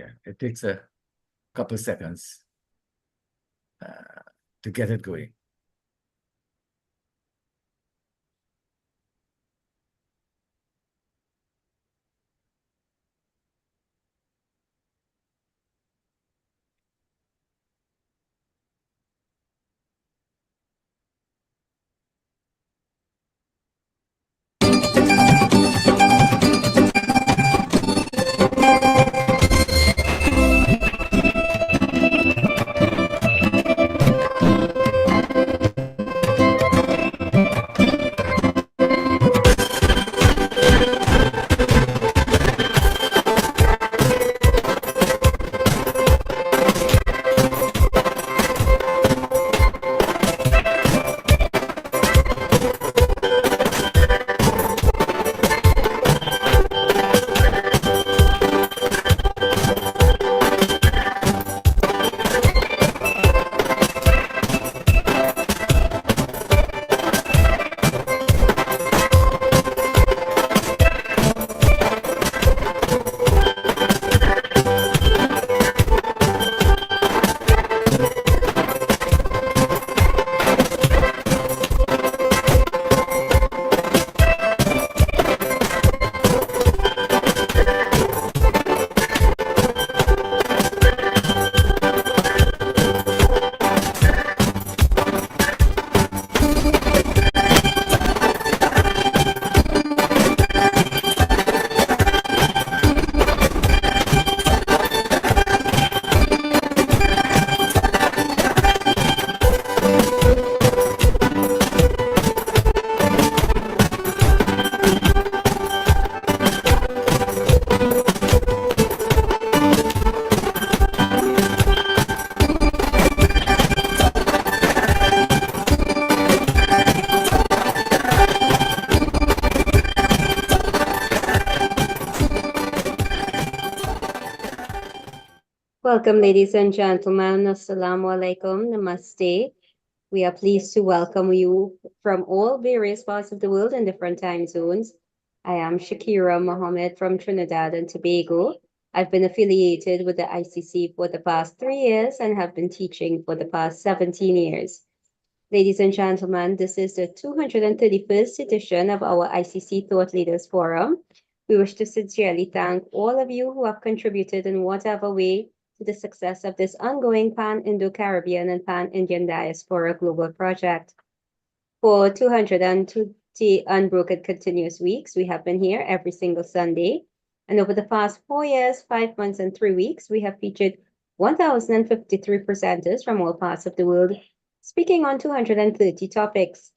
Yeah, it takes a couple seconds to get it going. Welcome, ladies and gentlemen. Assalamu alaikum. Namaste. We are pleased to welcome you from all various parts of the world in different time zones. I am Shakira Mohammed from Trinidad and Tobago. I've been affiliated with the ICC for the past 3 years and have been teaching for the past 17 years. Ladies and gentlemen, this is the 231st edition of our ICC Thought Leaders Forum. We wish to sincerely thank all of you who have contributed in whatever way to the success of this ongoing Pan-Indo-Caribbean and Pan-Indian Diaspora Global Project. For 220 unbroken continuous weeks, we have been here every single Sunday. And over the past 4 years, 5 months, and 3 weeks, we have featured 1,053 presenters from all parts of the world, speaking on 230 topics.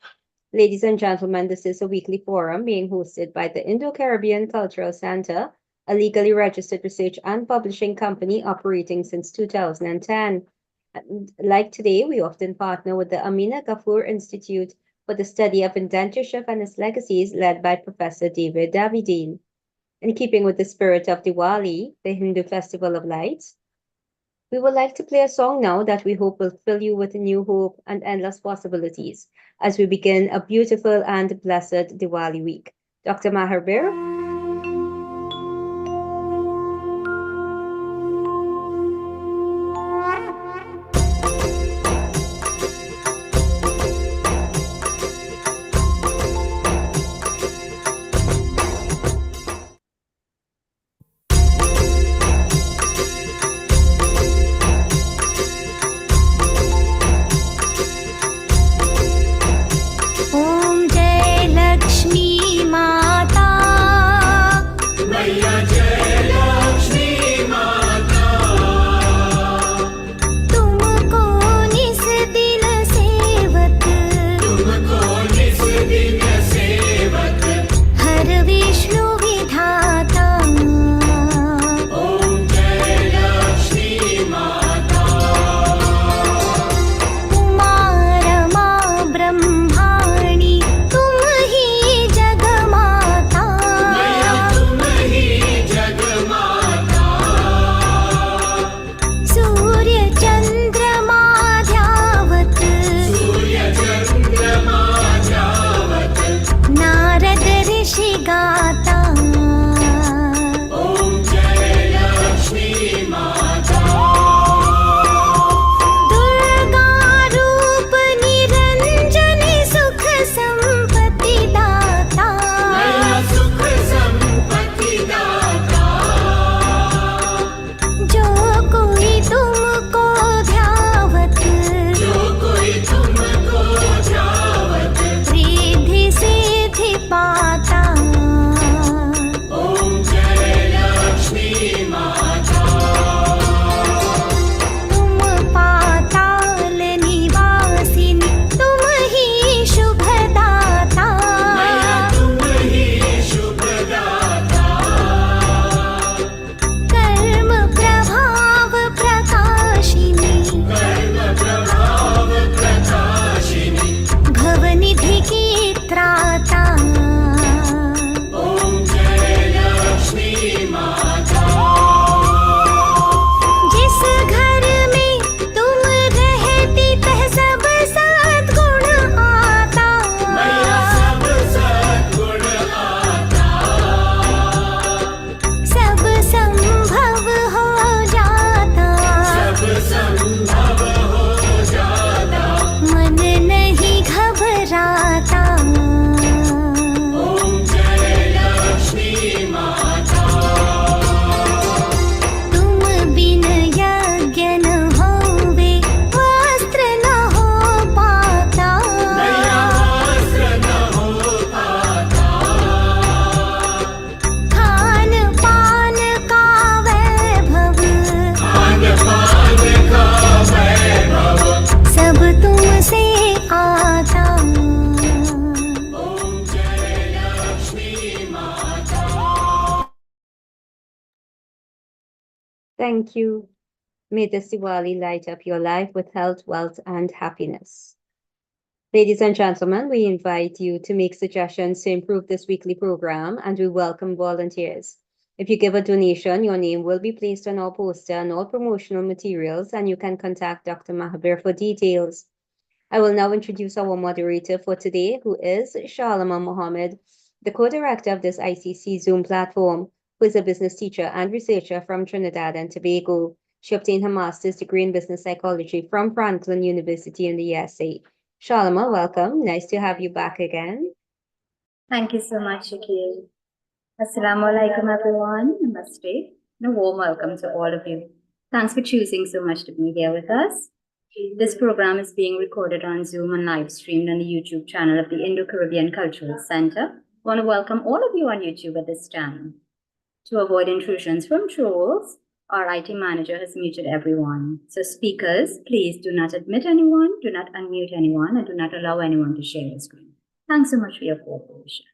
Ladies and gentlemen, this is a weekly forum being hosted by the Indo-Caribbean Cultural Center, a legally registered research and publishing company operating since 2010. Like today, we often partner with the Amina Ghafoor Institute for the study of indentureship and its legacies, led by Professor David Davidine. In keeping with the spirit of Diwali, the Hindu festival of lights, we would like to play a song now that we hope will fill you with new hope and endless possibilities as we begin a beautiful and blessed Diwali week. Dr. Maharbir? Om Jai Lakshmi Mata Thank you. May this Diwali light up your life with health, wealth, and happiness. Ladies and gentlemen, we invite you to make suggestions to improve this weekly program, and we welcome volunteers. If you give a donation, your name will be placed on our poster and all promotional materials, and you can contact Dr. Mahabir for details. I will now introduce our moderator for today, who is Shalama Mohammed, the co-director of this ICC Zoom platform, who is a business teacher and researcher from Trinidad and Tobago. She obtained her master's degree in business psychology from Franklin University in the USA. Shalama, welcome. Nice to have you back again. Thank you so much, Shakil. Assalamu alaikum, everyone. Namaste. And a warm welcome to all of you. Thanks for choosing so much to be here with us. This program is being recorded on Zoom and live streamed on the YouTube channel of the Indo-Caribbean Cultural Center. I want to welcome all of you on YouTube at this time. To avoid intrusions from trolls, our IT manager has muted everyone. So speakers, please do not admit anyone, do not unmute anyone, and do not allow anyone to share your screen. Thanks so much for your cooperation.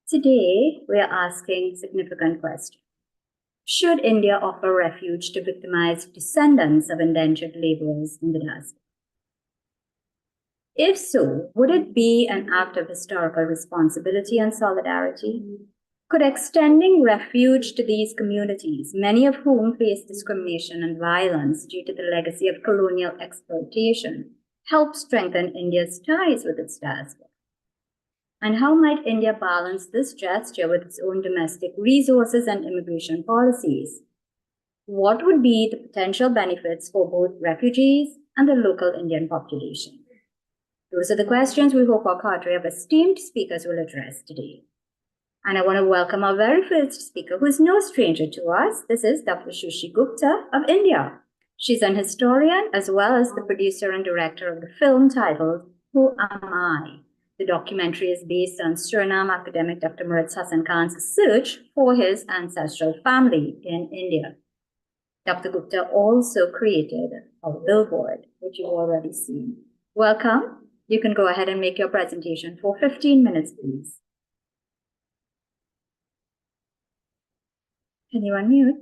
Today, we are asking significant questions. Should India offer refuge to victimized descendants of indentured laborers in the diaspora? If so, would it be an act of historical responsibility and solidarity? Could extending refuge to these communities, many of whom face discrimination and violence due to the legacy of colonial exploitation, help strengthen India's ties with its diaspora? And how might India balance this gesture with its own domestic resources and immigration policies? What would be the potential benefits for both refugees and the local Indian population? Those are the questions we hope our cadre of esteemed speakers will address today. And I want to welcome our very first speaker, who is no stranger to us. This is Dr. Shushi Gupta of India. She's an historian as well as the producer and director of the film titled Who Am I? The documentary is based on Suriname academic Dr. Murat Hassan Khan's search for his ancestral family in India. Dr. Gupta also created a billboard, which you've already seen. Welcome. You can go ahead and make your presentation for 15 minutes, please. Can you unmute?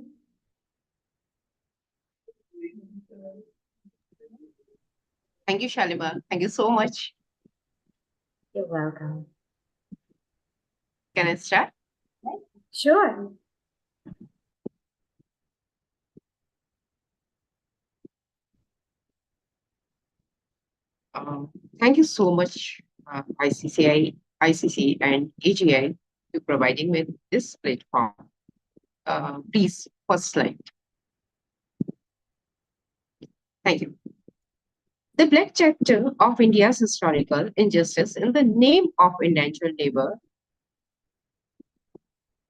Thank you, Shalima. Thank you so much. You're welcome. Can I start? Sure. Thank you so much, ICC and AGI, for providing me this platform. Please, first slide. Thank you. The black chapter of India's historical injustice in the name of indentured labor,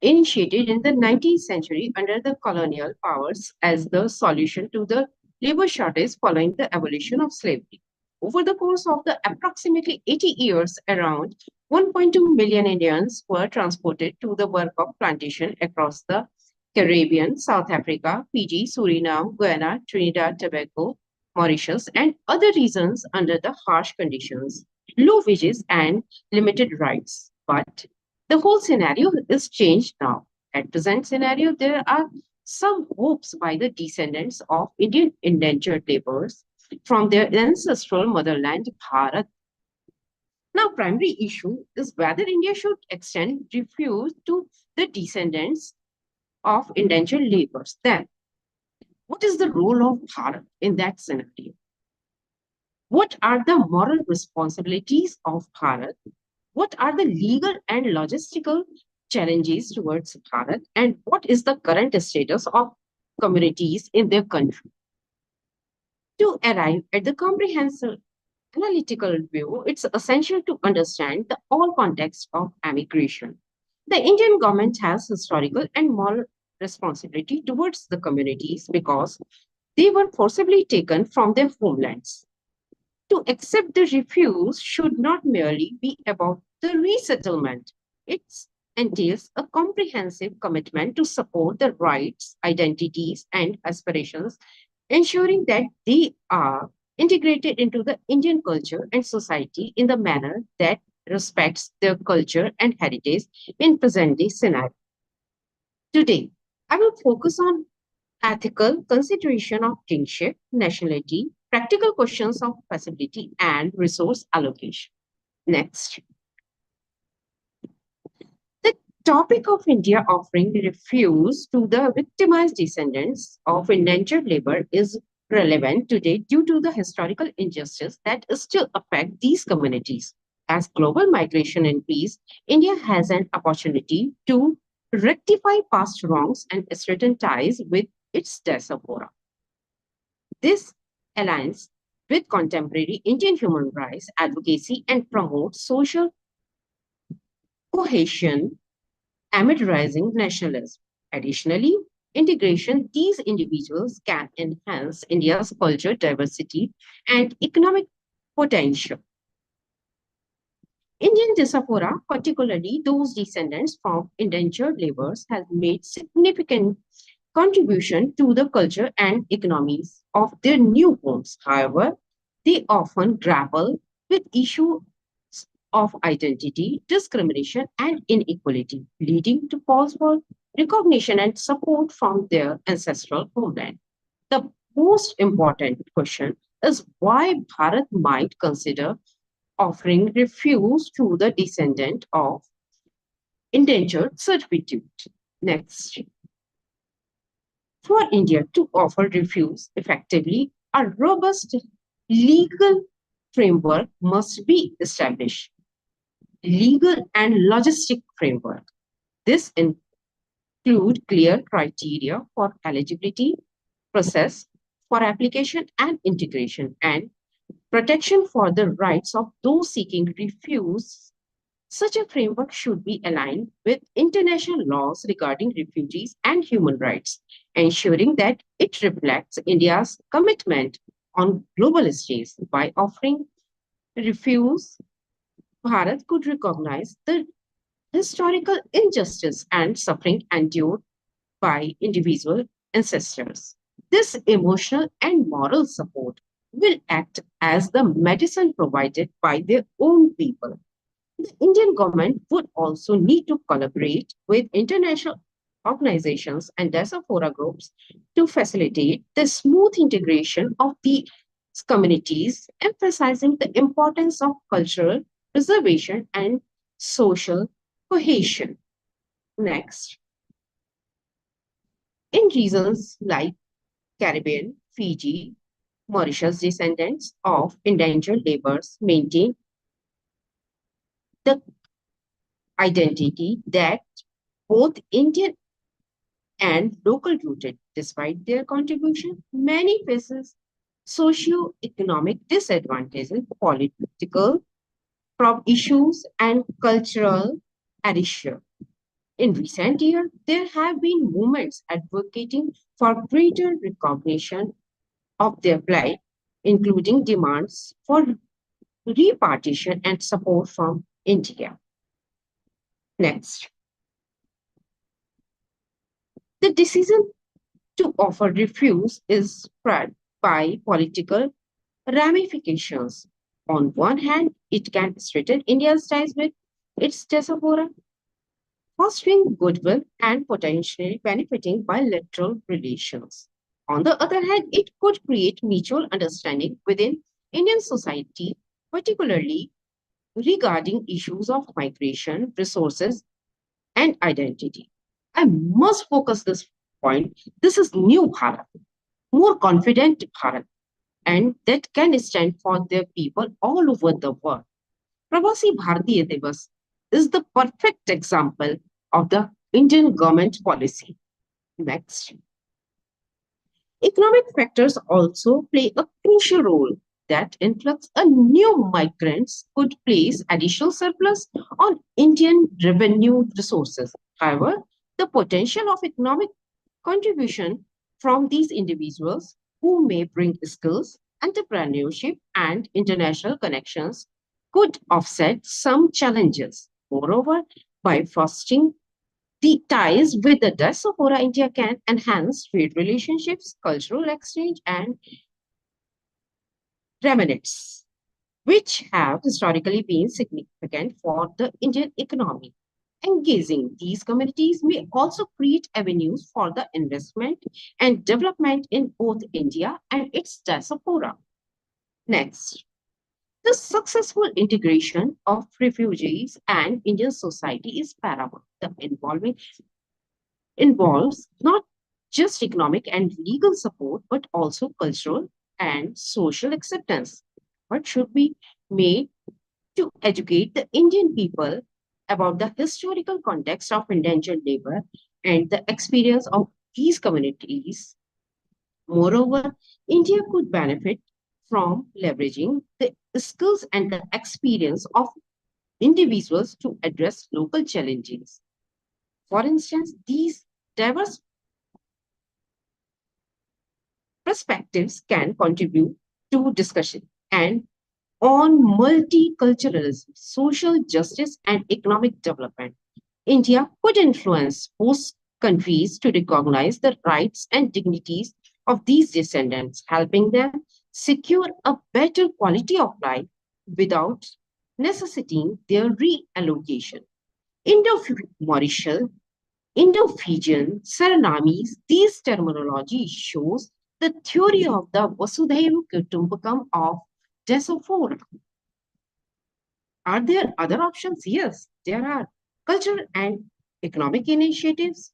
initiated in the 19th century under the colonial powers as the solution to the labor shortage following the abolition of slavery. Over the course of the approximately 80 years, around 1.2 million Indians were transported to the work of plantation across the Caribbean, South Africa, Fiji, Suriname, Guyana, Trinidad, Tobago, Mauritius, and other regions under the harsh conditions, low wages, and limited rights. But the whole scenario is changed now. At present scenario, there are some hopes by the descendants of Indian indentured laborers from their ancestral motherland, Bharat. Now, primary issue is whether India should extend refuge to the descendants of indentured laborers. Then, what is the role of Bharat in that scenario? What are the moral responsibilities of Bharat? What are the legal and logistical challenges towards Bharat? And what is the current status of communities in their country? To arrive at the comprehensive analytical view, it's essential to understand the all context of emigration. The Indian government has historical and moral responsibility towards the communities because they were forcibly taken from their homelands. To accept the refuse should not merely be about the resettlement. It entails a comprehensive commitment to support the rights, identities, and aspirations, ensuring that they are integrated into the Indian culture and society in the manner that respects their culture and heritage in present-day scenario. Today, I will focus on ethical consideration of kingship, nationality, practical questions of feasibility, and resource allocation. Next. The topic of India offering refuge to the victimized descendants of indentured labor is relevant today due to the historical injustice that still affect these communities. As global migration increases, India has an opportunity to rectify past wrongs and strengthen ties with its diaspora. This aligns with contemporary Indian human rights advocacy and promotes social cohesion amid rising nationalism. Additionally, integration these individuals can enhance India's culture diversity and economic potential. Indian diaspora, particularly those descendants from indentured laborers, have made significant contribution to the culture and economies of their new homes. However, they often grapple with issues of identity, discrimination, and inequality, leading to calls for recognition and support from their ancestral homeland. The most important question is why Bharat might consider offering refuge to the descendant of indentured servitude. Next. For India to offer refuge effectively, a robust legal framework must be established. Legal and logistic framework. This include clear criteria for eligibility, process for application and integration, and protection for the rights of those seeking refuge. Such a framework should be aligned with international laws regarding refugees and human rights, ensuring that it reflects India's commitment on global stage. By offering refuge, Bharat could recognize the historical injustice and suffering endured by individual ancestors. This emotional and moral support will act as the medicine provided by their own people. The Indian government would also need to collaborate with international organizations and diaspora groups to facilitate the smooth integration of these communities, emphasizing the importance of cultural preservation and social cohesion. Next, in regions like Caribbean, Fiji, Mauritius, descendants of indentured laborers maintain the identity that both Indian and local rooted. Despite their contribution, many faces socio-economic disadvantages, political issues, and cultural addition. In recent years, there have been movements advocating for greater recognition of their plight, including demands for repartition and support from India. Next. The decision to offer refuge is spread by political ramifications. On one hand, it can strengthen India's ties with its diaspora, fostering goodwill and potentially benefiting bilateral relations. On the other hand, it could create mutual understanding within Indian society, particularly regarding issues of migration, resources, and identity. I must focus this point. This is new Bharat, more confident Bharat, and that can stand for their people all over the world. Pravasi Bharatiya Divas is the perfect example of the Indian government policy. Next. Economic factors also play a crucial role that influx of new migrants could place additional surplus on Indian revenue resources. However, the potential of economic contribution from these individuals who may bring skills, entrepreneurship, and international connections could offset some challenges. Moreover, by fostering the ties with the diaspora, India can enhance trade relationships, cultural exchange, and remnants, which have historically been significant for the Indian economy. Engaging these communities may also create avenues for the investment and development in both India and its diaspora. Next, the successful integration of refugees and Indian society is paramount. The involves not just economic and legal support, but also cultural and social acceptance. What should be made to educate the Indian people about the historical context of indentured labor and the experience of these communities. Moreover, India could benefit from leveraging the skills and the experience of individuals to address local challenges. For instance, these diverse perspectives can contribute to discussion and on multiculturalism, social justice, and economic development. India could influence host countries to recognize the rights and dignities of these descendants, helping them secure a better quality of life without necessitating their reallocation. Indo-Mauritial, Indo-Fijian, Surinames, these terminology shows the theory of the Vasudhaiva Kutumbakam of Descendants. Are there other options? Yes, there are. Cultural and economic initiatives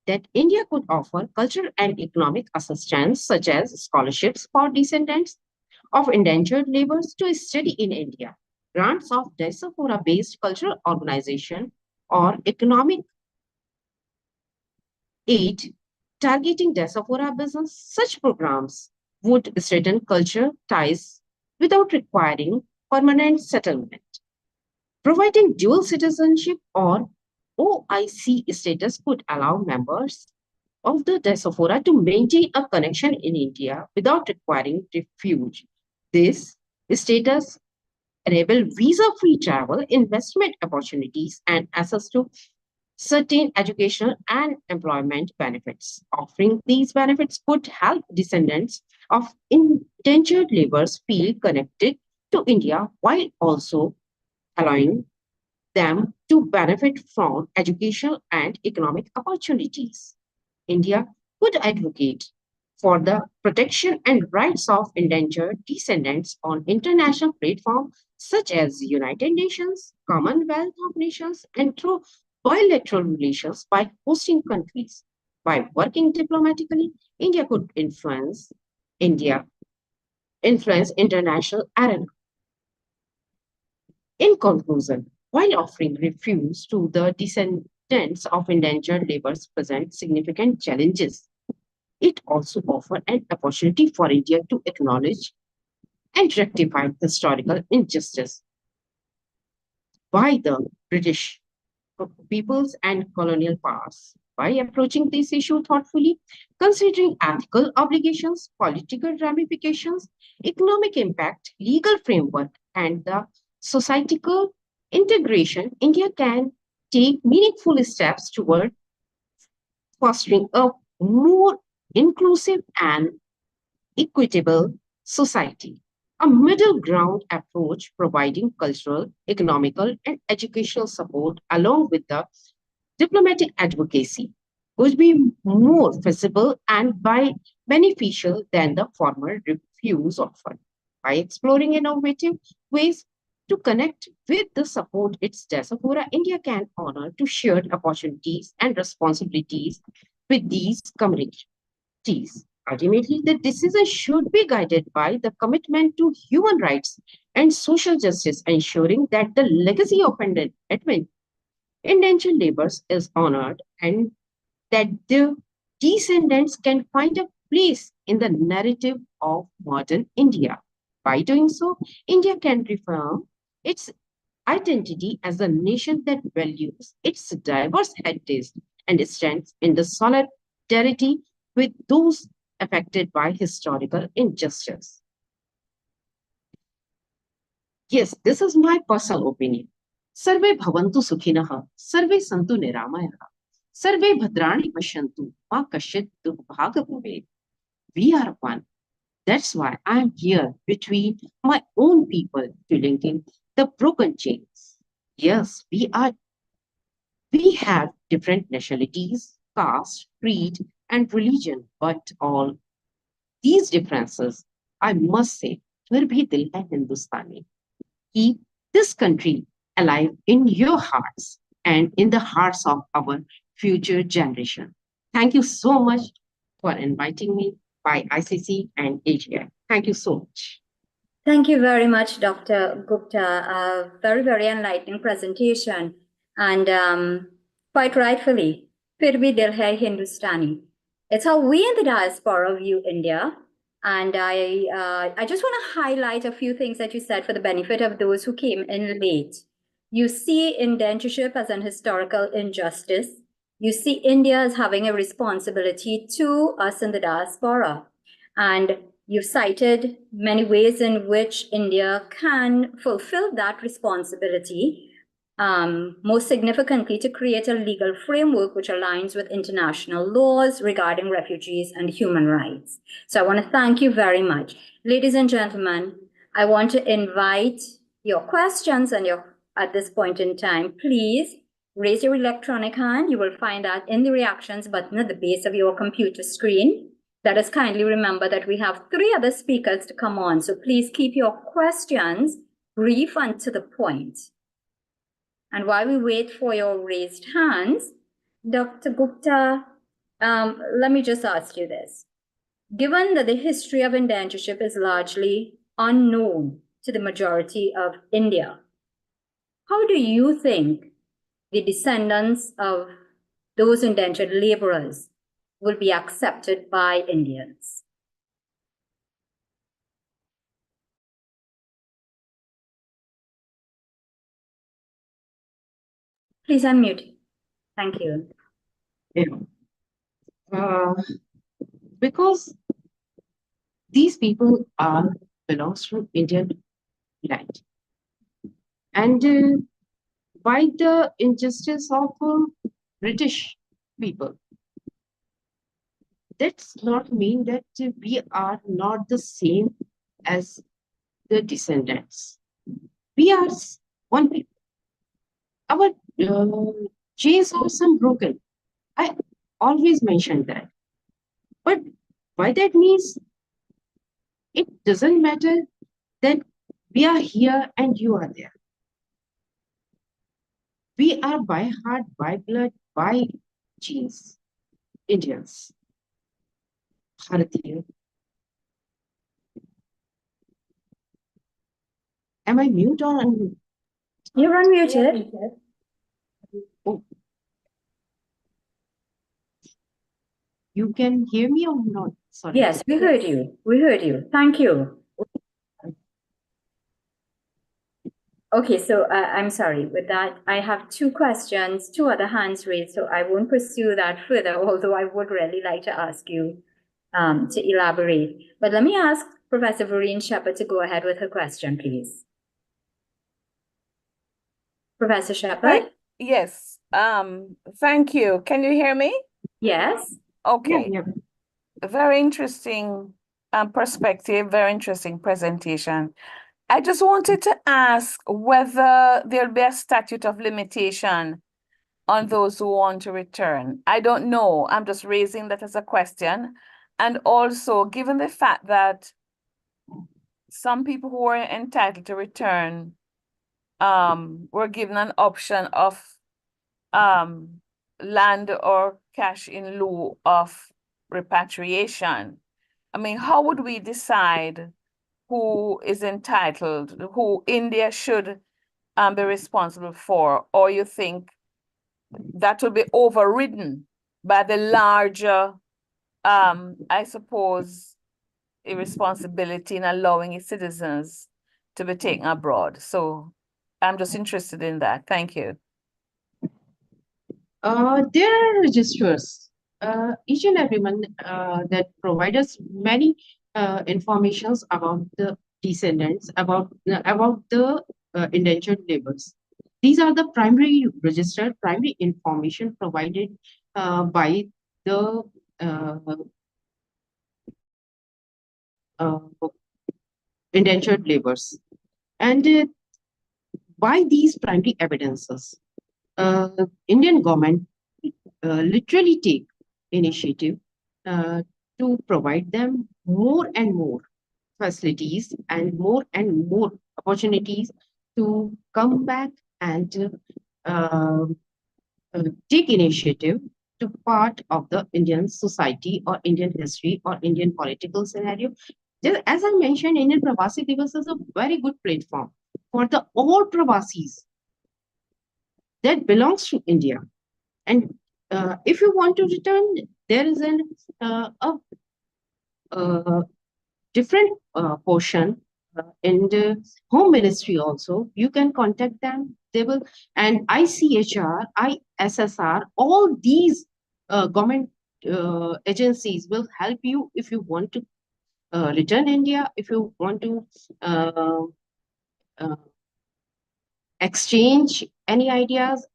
that India could offer cultural and economic assistance, such as scholarships for descendants of indentured laborers to study in India, grants of diaspora-based cultural organization, or economic aid targeting diaspora business. Such programs would strengthen culture ties without requiring permanent settlement. Providing dual citizenship or OIC status could allow members of the diaspora to maintain a connection in India without requiring refuge. This status enable visa-free travel, investment opportunities, and access to certain educational and employment benefits. Offering these benefits could help descendants of indentured laborers feel connected to India while also allowing them to benefit from educational and economic opportunities. India could advocate for the protection and rights of indentured descendants on international platforms such as United Nations, Commonwealth of Nations, and through bilateral relations by hosting countries. By working diplomatically, India could influence international arena. In conclusion, while offering refuge to the descendants of indentured laborers present significant challenges, it also offers an opportunity for India to acknowledge and rectify historical injustice by the British peoples and colonial powers. By approaching this issue thoughtfully, considering ethical obligations, political ramifications, economic impact, legal framework, and the societal integration, India can take meaningful steps toward fostering a more inclusive and equitable society. A middle ground approach providing cultural, economical, and educational support along with the diplomatic advocacy would be more feasible and by beneficial than the former refuse offered. By exploring innovative ways to connect with the support its diaspora, India can honor to shared opportunities and responsibilities with these communities. Ultimately, the decision should be guided by the commitment to human rights and social justice, ensuring that the legacy of indentured laborers is honored and that their descendants can find a place in the narrative of modern India. By doing so, India can reaffirm its identity as a nation that values its diverse heritage and stands in the solidarity with those affected by historical injustice. Yes, this is my personal opinion. Sarve bhavantu sukhinah, sarve santu niramayah, sarve bhadrani pashantu, ma kashit durbhaga bhavet. We are one. That's why I'm here between my own people to link in the broken chains. Yes, we We have different nationalities, caste, creed, and religion, but all these differences, I must say, फिर भी दिल है हिंदुस्तानी. Keep this country alive in your hearts and in the hearts of our future generation. Thank you so much for inviting me by ICC and AGI. Thank you so much. Thank you very much, Dr. Gupta. A very, very enlightening presentation. And quite rightfully, Fir Bhi Dil Hai Hindustani. It's how we in the diaspora view India. And I just want to highlight a few things that you said for the benefit of those who came in late. You see indentureship as an historical injustice. You see India as having a responsibility to us in the diaspora. And you've cited many ways in which India can fulfill that responsibility, most significantly to create a legal framework which aligns with international laws regarding refugees and human rights. So I want to thank you very much. Ladies and gentlemen, I want to invite your questions and at this point in time, please raise your electronic hand. You will find that in the reactions button at the base of your computer screen. Let us kindly remember that we have 3 other speakers to come on, so please keep your questions brief and to the point. And while we wait for your raised hands, Dr. Gupta, let me just ask you this. Given that the history of indentureship is largely unknown to the majority of India, how do you think the descendants of those indentured laborers will be accepted by Indians? Please unmute. Thank you. Yeah. Because these people belongs to Indian land. And by the injustice of British people, that's not mean that we are not the same as the descendants. We are one people. Our chains are some broken. I always mention that. But by that means, it doesn't matter that we are here and you are there. We are by heart, by blood, by genes, Indians. Bharatiya. Am I mute or unmute? You're unmuted. Oh. You can hear me or not? Sorry. Yes, we heard you. We heard you. Thank you. Okay, so I'm sorry. With that, I have 2 questions, 2 other hands raised, so I won't pursue that further, although I would really like to ask you to elaborate. But let me ask Professor Vereen Shepherd to go ahead with her question, please. Professor Shepherd? Yes. Thank you. Can you hear me? Yes. Okay. Yeah. Very interesting perspective, very interesting presentation. I just wanted to ask whether there'll be a statute of limitation on those who want to return. I don't know. I'm just raising that as a question. And also, given the fact that some people who are entitled to return were given an option of land or cash in lieu of repatriation. I mean, how would we decide who is entitled, who India should be responsible for? Or you think that will be overridden by the larger, I suppose, irresponsibility in allowing its citizens to be taken abroad? So I'm just interested in that. Thank you. There are registers, each and everyone that provide us many informations about the descendants, about the indentured laborers. These are the primary registered, primary information provided by the indentured laborers. And by these primary evidences, Indian government literally take initiative to provide them more and more facilities and more opportunities to come back and uh, take initiative to part of the Indian society or Indian history or Indian political scenario. Just as I mentioned, Indian Pravasi Divas is a very good platform for the all Pravasis that belongs to India. And if you want to return, there is a different portion in the home ministry also. You can contact them. They will, and ICHR, ISSR, all these government agencies will help you if you want to return India, if you want to uh, exchange any ideas,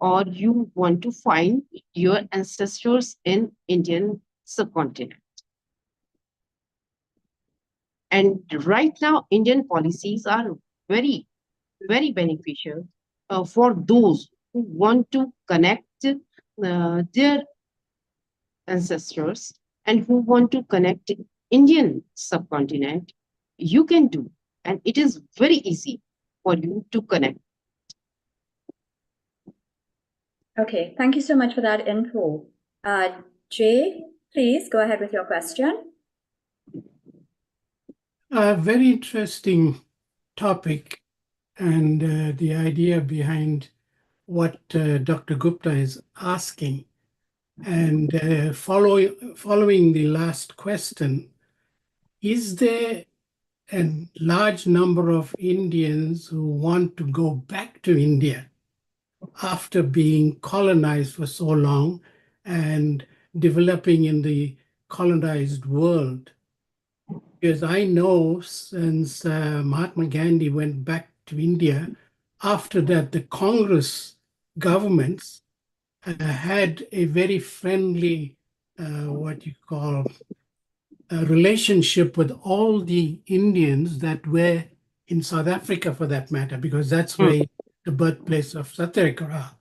or you want to find your ancestors in Indian subcontinent. And right now, Indian policies are very, very beneficial for those who want to connect their ancestors and who want to connect Indian subcontinent. You can do, and it is very easy for you to connect. Okay, thank you so much for that info. Jay, please go ahead with your question. A very interesting topic, and the idea behind what Dr. Gupta is asking. And following the last question, is there a large number of Indians who want to go back to India after being colonized for so long and developing in the colonized world? Because I know since Mahatma Gandhi went back to India, after that, the Congress governments had a very friendly, what you call, relationship with all the Indians that were in South Africa, for that matter, because that's where the birthplace of Satyagraha.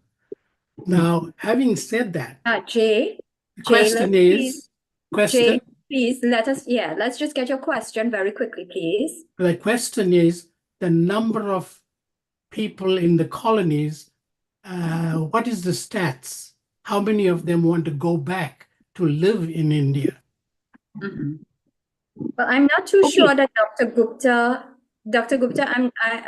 Now, having said that, Jay, the question is, Jay, please let's just get your question very quickly, please. the question is the number of people in the colonies. What is the stats? How many of them want to go back to live in India? Mm-hmm. Well, I'm not too sure that Dr. Gupta,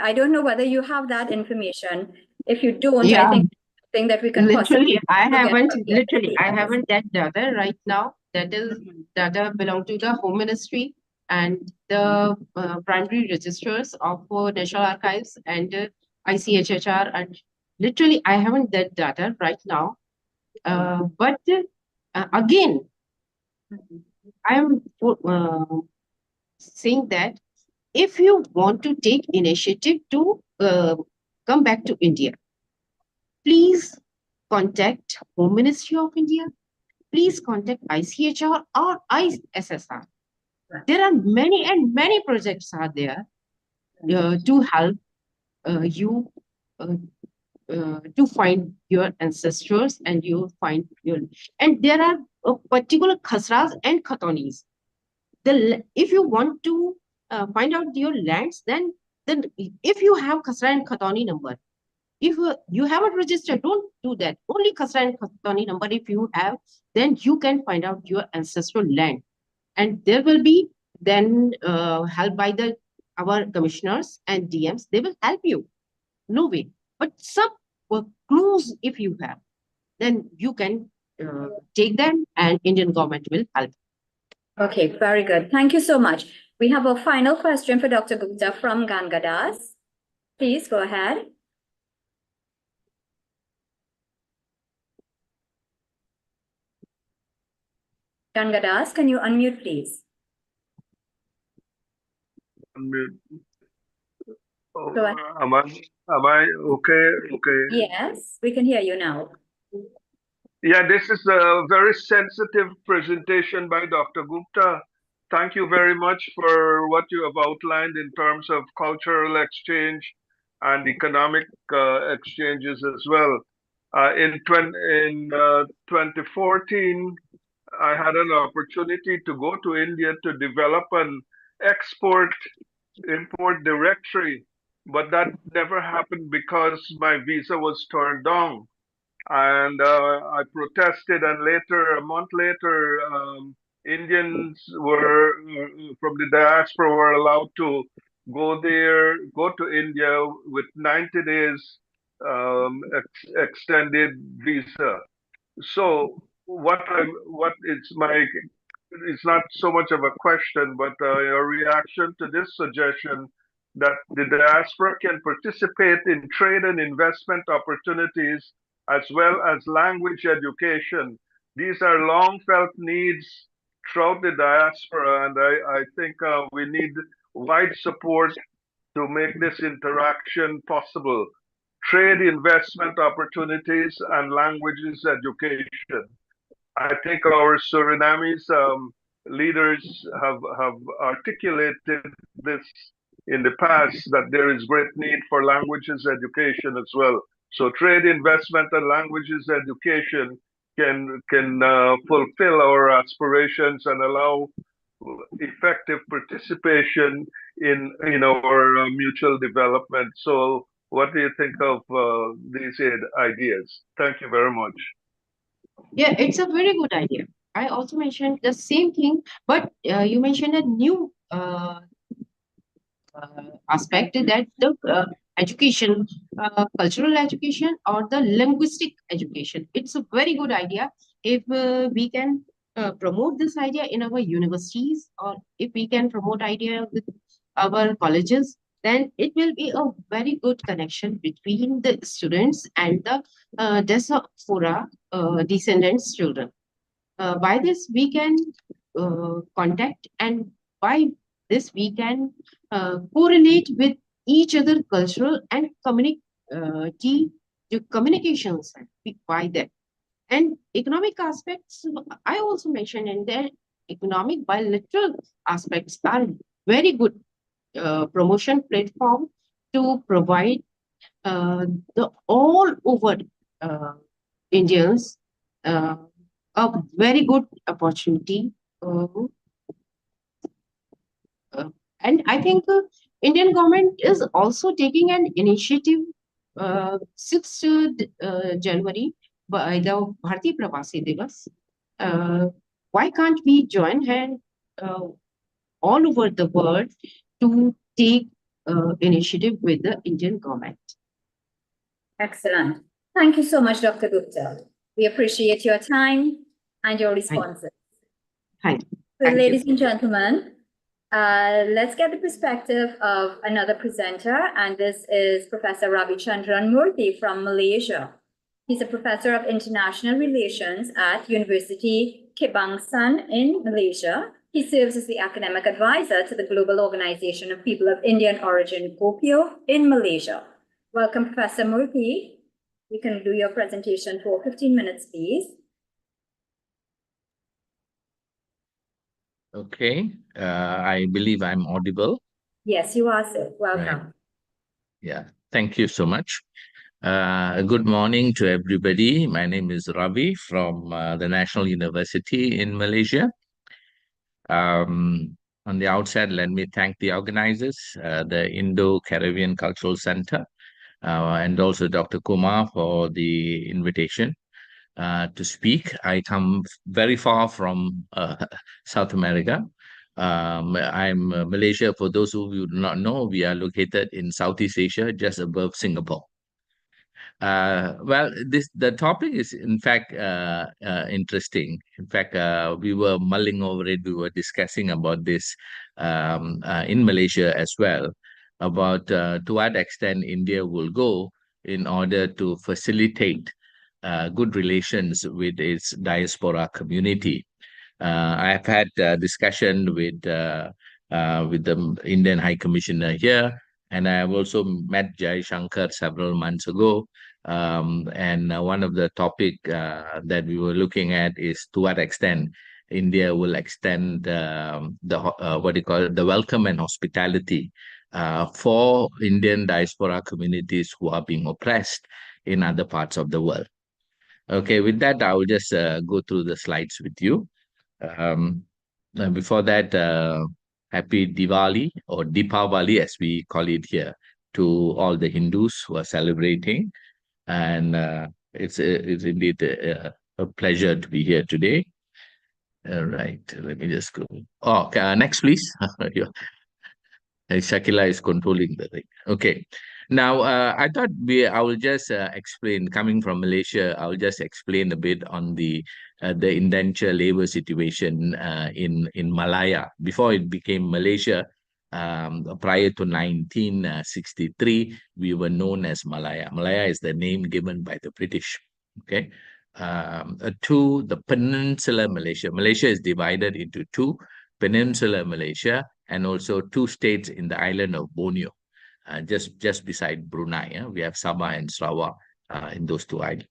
I don't know whether you have that information. If you don't, I think it's something that we can literally, I haven't possibly that data right now. That is data belong to the Home Ministry and the primary registers of National Archives and ICHHR. And literally, I haven't that data right now. But again, I am saying that if you want to take initiative to come back to India, please contact Home Ministry of India. Please contact ICHR or ISSR. There are many projects are there to help you to find your ancestors and you find your. And there are particular khasras and khatonis. If you want to find out your lands, then if you have khasra and khatoni number, if you haven't registered, don't do that. Only khasra and khatoni number if you have, then you can find out your ancestral land. And there will be then help by our commissioners and DMs. They will help you. No way. But some clues if you have, then you can take them and Indian government will help. Okay, very good. Thank you so much. We have a final question for Dr. Gupta from Gangadas. Please go ahead. Gangadas, can you unmute, please? Unmute. Oh, Go ahead. am I okay? Okay. Yes, we can hear you now. Yeah, this is a very sensitive presentation by Dr. Gupta. Thank you very much for what you have outlined in terms of cultural exchange and economic exchanges as well. In 2014, I had an opportunity to go to India to develop an export-import directory, but that never happened because my visa was turned down. And I protested, and later, a month later, Indians were from the diaspora were allowed to go to India with 90 days extended visa. So what is my it's not so much of a question, but a reaction to this suggestion that the diaspora can participate in trade and investment opportunities as well as language education. These are long felt needs throughout the diaspora, and I think we need wide support to make this interaction possible. Trade, investment opportunities, and languages education. I think our Surinamese leaders have articulated this in the past, that there is great need for languages education as well. So trade, investment, and languages education can fulfill our aspirations and allow effective participation in our mutual development. So what do you think of these ideas? Thank you very much. Yeah, it's a very good idea. I also mentioned the same thing, but you mentioned a new aspect, that the education, cultural education or the linguistic education. It's a very good idea if we can promote this idea in our universities, or if we can promote idea with our colleges, then it will be a very good connection between the students and the diaspora descendants children. By this we can contact, and by this we can correlate with each other cultural and communications by that. And economic aspects, I also mentioned in there, economic bilateral aspects are very good promotion platform to provide the all over Indians a very good opportunity. And I think Indian government is also taking an initiative 6th January by the Bharati Pravasi Divas. Why can't we join hand all over the world to take initiative with the Indian government? Excellent. Thank you so much, Dr. Gupta. We appreciate your time and your responses. Thank you. So, ladies and gentlemen, let's get the perspective of another presenter, and this is Professor Ravichandran Murthy from Malaysia. He's a professor of international relations at University Kebangsaan in Malaysia. He serves as the academic advisor to the Global Organization of People of Indian Origin, GOPIO, in Malaysia. Welcome, Professor Murthy. You can do your presentation for 15 minutes, please. Okay, I believe I'm audible. Yes, you are, sir. Welcome. Right. Yeah, thank you so much. Good morning to everybody. My name is Ravi from the National University in Malaysia. On the outset, let me thank the organizers, the Indo-Caribbean Cultural Center, and also Dr. Kumar for the invitation to speak. I come very far from South America. I'm Malaysia. For those who do not know, we are located in Southeast Asia, just above Singapore. Well, the topic is in fact interesting. In fact, we were mulling over it. We were discussing about this in Malaysia as well, about to what extent India will go in order to facilitate good relations with its diaspora community. I've had a discussion with the Indian High Commissioner here, and I have also met Jai Shankar several months ago. And one of the topic that we were looking at is to what extent India will extend the what do you call it, the welcome and hospitality for Indian diaspora communities who are being oppressed in other parts of the world. Okay, with that, I will just go through the slides with you. Before that, happy Diwali or Deepavali, as we call it here, to all the Hindus who are celebrating. And it's indeed a pleasure to be here today. All right, let me just go. Oh, next, please. Shakila is controlling the thing. Okay. Now, I thought I will just explain, coming from Malaysia, I will just explain a bit on the indenture labor situation in Malaya. Before it became Malaysia, prior to 1963, we were known as Malaya. Malaya is the name given by the British. Okay. To the Peninsular Malaysia. Malaysia is divided into two, Peninsular Malaysia and also two states in the island of Borneo, just beside Brunei. We have Sabah and Sarawak in those two islands.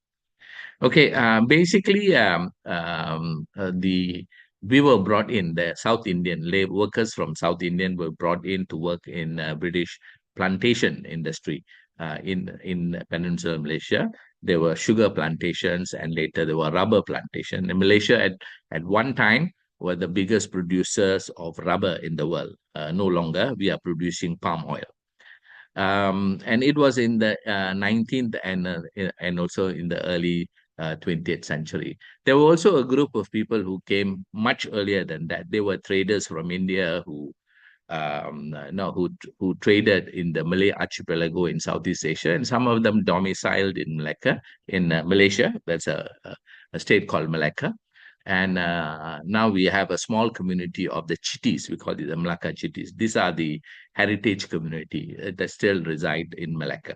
Okay, basically, we were brought in, the South Indian workers from South Indian were brought in to work in British plantation industry in Peninsular Malaysia. There were sugar plantations and later there were rubber plantations. In Malaysia, at one time, were the biggest producers of rubber in the world. No longer, we are producing palm oil. And it was in the 19th and also in the early 20th century. There were also a group of people who came much earlier than that. They were traders from India who traded in the Malay archipelago in Southeast Asia, and some of them domiciled in Malacca, in Malaysia. That's a state called Malacca. And now we have a small community of the Chittis. We call it the Malacca Chittis. These are the heritage community that still reside in Malacca.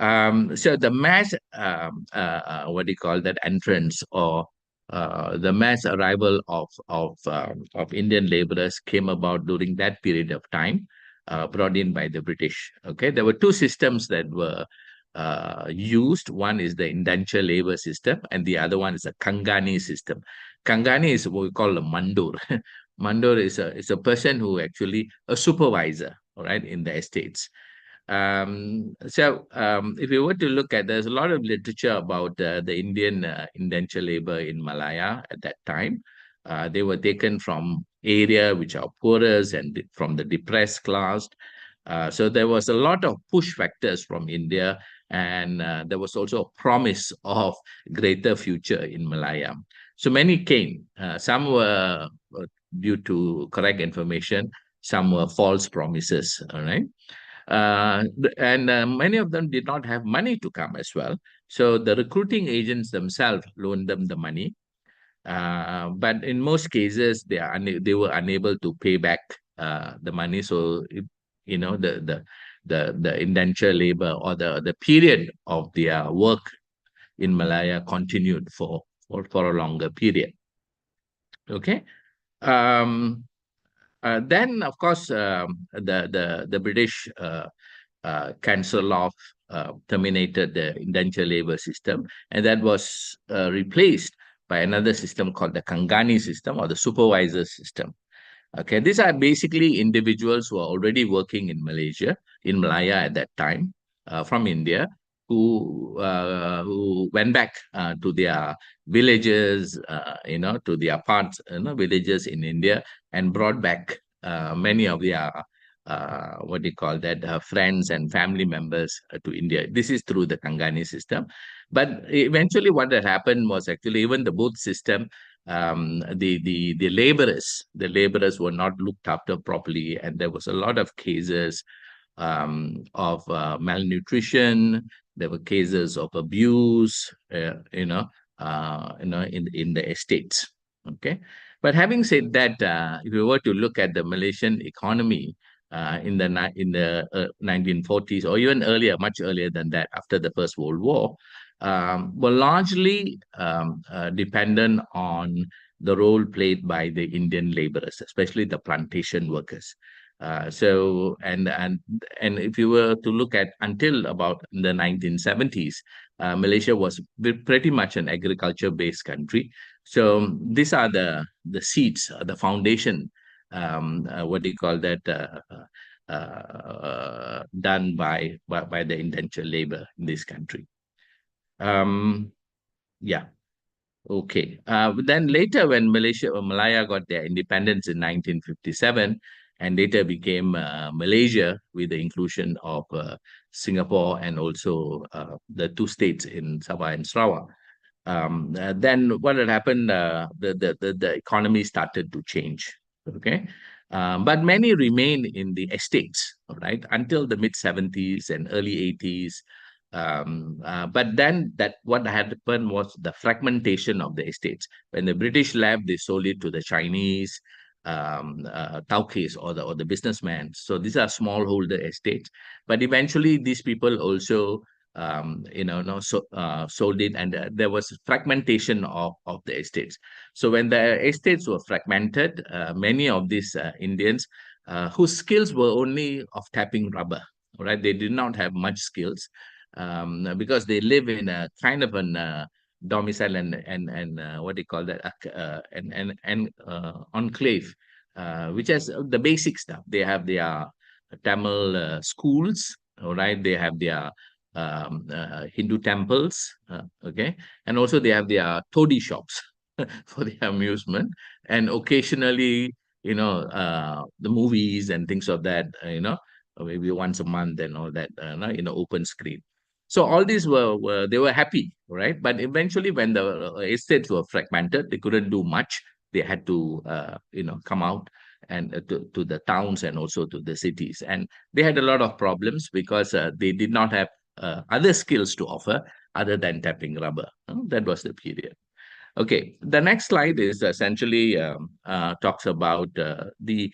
So the mass, what do you call that, entrance or the mass arrival of Indian laborers came about during that period of time, brought in by the British. Okay, there were two systems that were used. One is the indenture labor system, and the other one is a Kangani system. Kangani is what we call a Mandur. Mandur is a person who actually a supervisor, all right, in the estates. If you were to look at, there's a lot of literature about the Indian indenture labor in Malaya at that time. They were taken from area which are poorest and from the depressed class. So there was a lot of push factors from India, and there was also a promise of greater future in Malaya. So many came. Some were due to correct information, some were false promises, all right? And many of them did not have money to come as well. So the recruiting agents themselves loaned them the money. But in most cases, they were unable to pay back the money. So, the indenture labor or the period of their work in Malaya continued for a longer period. Okay. Then, of course, the British cancelled off, terminated the indenture labor system, and that was replaced by another system called the Kangani system or the supervisor system. Okay, these are basically individuals who are already working in Malaya at that time, from India, who went back to their villages, to their parts, villages in India, and brought back many of their friends and family members to India. This is through the Kangani system. But eventually what had happened was actually even the both system, the laborers were not looked after properly, and there was a lot of cases of malnutrition. There were cases of abuse, in the estates. Okay, but having said that, if you were to look at the Malaysian economy in the 1940s or even earlier, much earlier than that, after the First World War, were largely dependent on the role played by the Indian laborers, especially the plantation workers. And if you were to look at until about the 1970s, Malaysia was pretty much an agriculture-based country. So these are the seeds, the foundation, done by the indentured labor in this country. Yeah. Okay. Then later, when Malaya got their independence in 1957, and later became Malaysia with the inclusion of Singapore and also the two states in Sabah and Sarawak. Then what had happened? The economy started to change. Okay. But many remain in the estates, right, until the mid 70s and early 80s. But then what happened was the fragmentation of the estates. When the British left, they sold it to the Chinese Taukis or the businessmen. So these are smallholder estates. But eventually, these people also sold it, and there was fragmentation of the estates. So when the estates were fragmented, many of these Indians whose skills were only of tapping rubber, right? They did not have much skills because they live in a kind of an domicile and what do you call that? An enclave, which has the basic stuff. They have their Tamil schools, all right? They have their Hindu temples, okay, and also they have their toddy shops for their amusement, and occasionally, the movies and things of that, maybe once a month and all that, open screen. So all these they were happy, right? But eventually, when the estates were fragmented, they couldn't do much. They had to, come out and to the towns and also to the cities, and they had a lot of problems because they did not have other skills to offer other than tapping rubber. That was the period. Okay, the next slide is essentially talks about the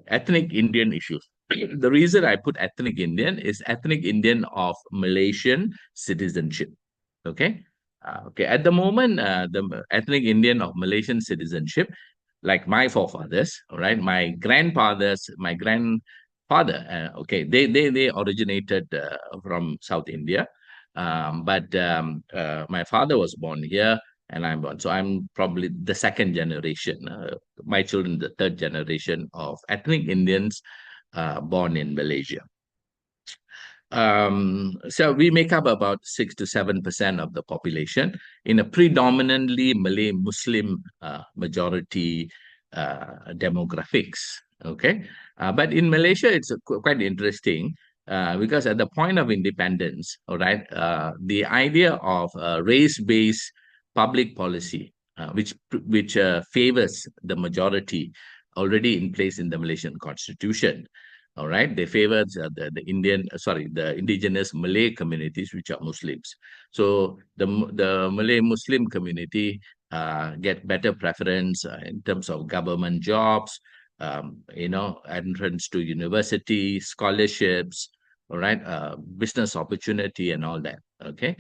ethnic Indian issues. The reason I put ethnic Indian is ethnic Indian of Malaysian citizenship. Okay. Okay. At the moment, the ethnic Indian of Malaysian citizenship, like my forefathers, all right, my grandfather, okay, they originated from South India, but my father was born here, and I'm born, so I'm probably the second generation. My children, the third generation of ethnic Indians born in Malaysia. So we make up about 6 to 7% of the population in a predominantly Malay Muslim majority demographics. Okay, but in Malaysia, it's quite interesting because at the point of independence, all right, the idea of race-based public policy, which favors the majority, already in place in the Malaysian Constitution. All right, they favored the indigenous Malay communities, which are Muslims. So the Malay Muslim community get better preference in terms of government jobs, entrance to university, scholarships, all right, business opportunity and all that. Okay,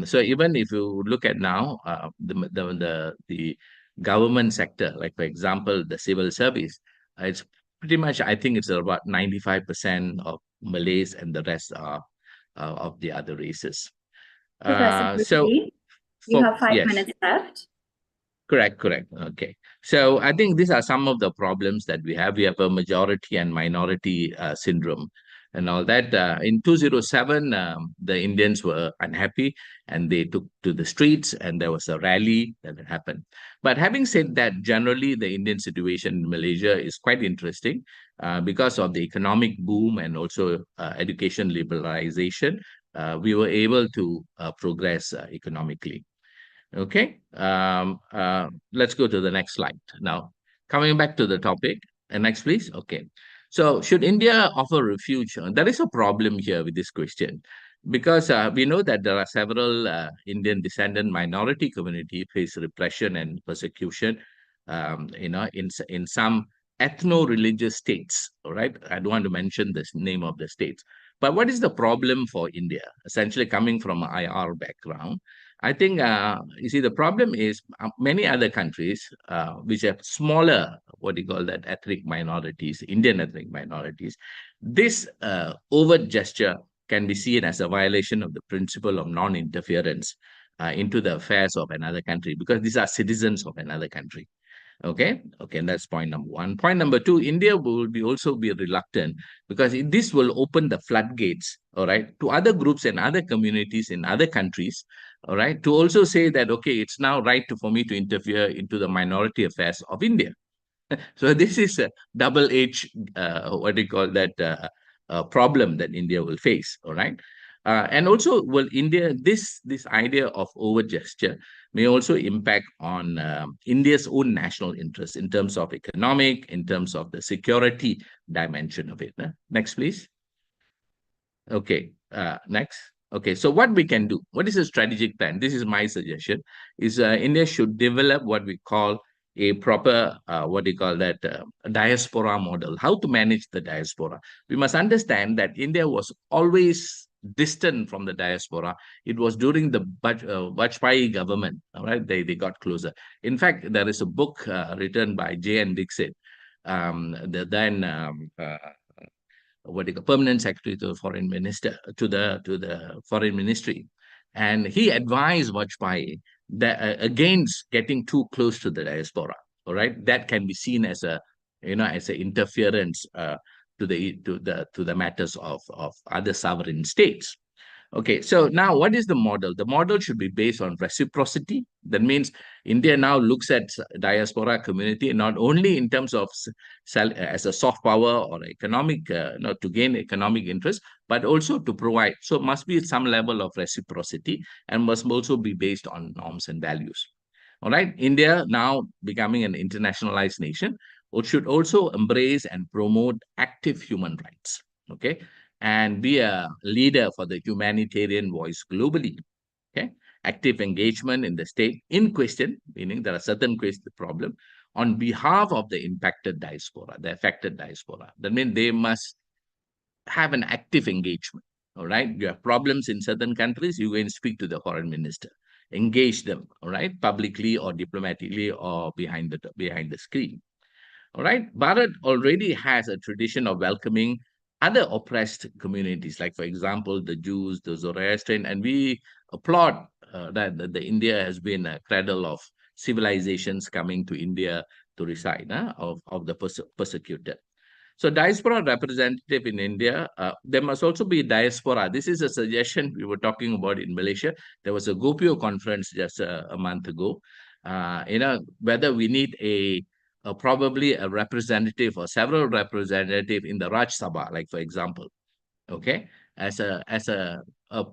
so even if you look at now the government sector, like for example the civil service, it's pretty much, I think it's about 95% of Malays, and the rest are of the other races. Professor So Prithvi, you have 5 yes. minutes left. Correct. Okay. So I think these are some of the problems that we have. We have a majority and minority syndrome and all that. In 2007, the Indians were unhappy and they took to the streets, and there was a rally that happened. But having said that, generally the Indian situation in Malaysia is quite interesting because of the economic boom and also education liberalization. We were able to progress economically. Okay, let's go to the next slide. Now, coming back to the topic, and next, please. Okay, so should India offer refuge? There is a problem here with this question because we know that there are several Indian descendant minority community face repression and persecution, in some ethno-religious states. All right, I don't want to mention the name of the states. But what is the problem for India? Essentially, coming from an IR background, I think, you see, the problem is many other countries which have smaller, what do you call that, ethnic minorities, Indian ethnic minorities, this overt gesture can be seen as a violation of the principle of non-interference into the affairs of another country, because these are citizens of another country. Okay, that's point number one. Point number two, India will also be reluctant because this will open the floodgates, all right, to other groups and other communities in other countries, all right, to also say that, okay, it's now right for me to interfere into the minority affairs of India. So this is a double-edged, what do you call that, problem that India will face, all right? And also, will India, this idea of over gesture may also impact on India's own national interests in terms of economic, in terms of the security dimension of it. Next, please. Okay, next. Okay, so what we can do, what is a strategic plan? This is my suggestion, is India should develop what we call a proper, what do you call that, diaspora model, how to manage the diaspora. We must understand that India was always distant from the diaspora. It was during the Vajpayee government, all right, they got closer. In fact, there is a book written by J.N. Dixit, the then what do you call, permanent secretary to the foreign minister, to the foreign ministry, and he advised Vajpayee that against getting too close to the diaspora. All right, that can be seen as a, as an interference to the matters of other sovereign states. Okay, so now what is the model? The model should be based on reciprocity. That means India now looks at diaspora community not only in terms of as a soft power or economic, to gain economic interest, but also to provide. So it must be some level of reciprocity and must also be based on norms and values. All right, India now becoming an internationalized nation, it should also embrace and promote active human rights. Okay, and be a leader for the humanitarian voice globally. Okay, active engagement in the state in question, meaning there are certain problem on behalf of the impacted diaspora, the affected diaspora. That means they must have an active engagement. All right, you have problems in certain countries, you go and speak to the foreign minister, engage them, all right, publicly or diplomatically or behind the screen. All right, Bharat already has a tradition of welcoming other oppressed communities, like, for example, the Jews, the Zoroastrian, and we applaud that the India has been a cradle of civilizations coming to India to reside, of the persecuted. So diaspora representative in India, there must also be diaspora. This is a suggestion we were talking about in Malaysia. There was a Gopio conference just a month ago. Whether we need probably a representative or several representative in the Raj Sabha, like, for example, okay, as a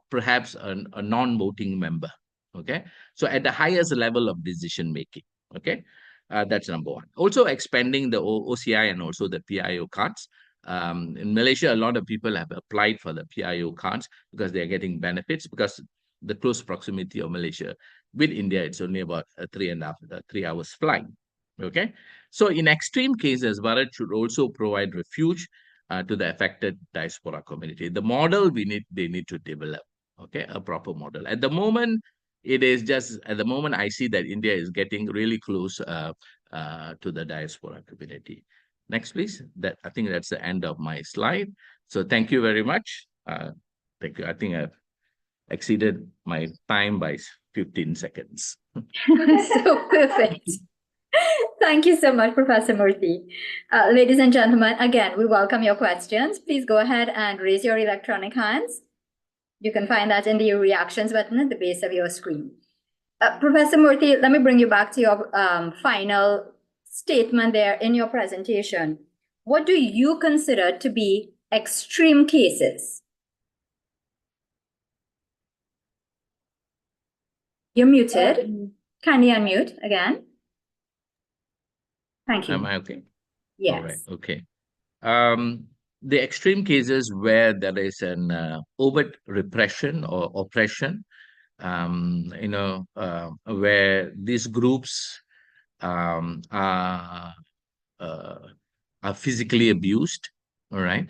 perhaps a non-voting member. Okay, so at the highest level of decision making. Okay, that's number one. Also expanding the OCI and also the PIO cards. In Malaysia, a lot of people have applied for the PIO cards because they are getting benefits, because the close proximity of Malaysia with India, it's only about 3 hours flight. Okay, so in extreme cases, Bharat should also provide refuge to the affected diaspora community. The model they need to develop, okay, a proper model. At the moment, I see that India is getting really close to the diaspora community. Next, please. I think that's the end of my slide. So thank you very much. Thank you. I think I've exceeded my time by 15 seconds. So perfect. Thank you so much, Professor Murthy. Ladies and gentlemen, again, we welcome your questions. Please go ahead and raise your electronic hands. You can find that in the reactions button at the base of your screen. Professor Murthy, let me bring you back to your final statement there in your presentation. What do you consider to be extreme cases? You're muted. Kindly unmute again. Thank you. Am I okay? Yes. All right. Okay. The extreme cases where there is an overt repression or oppression, where these groups are physically abused. All right.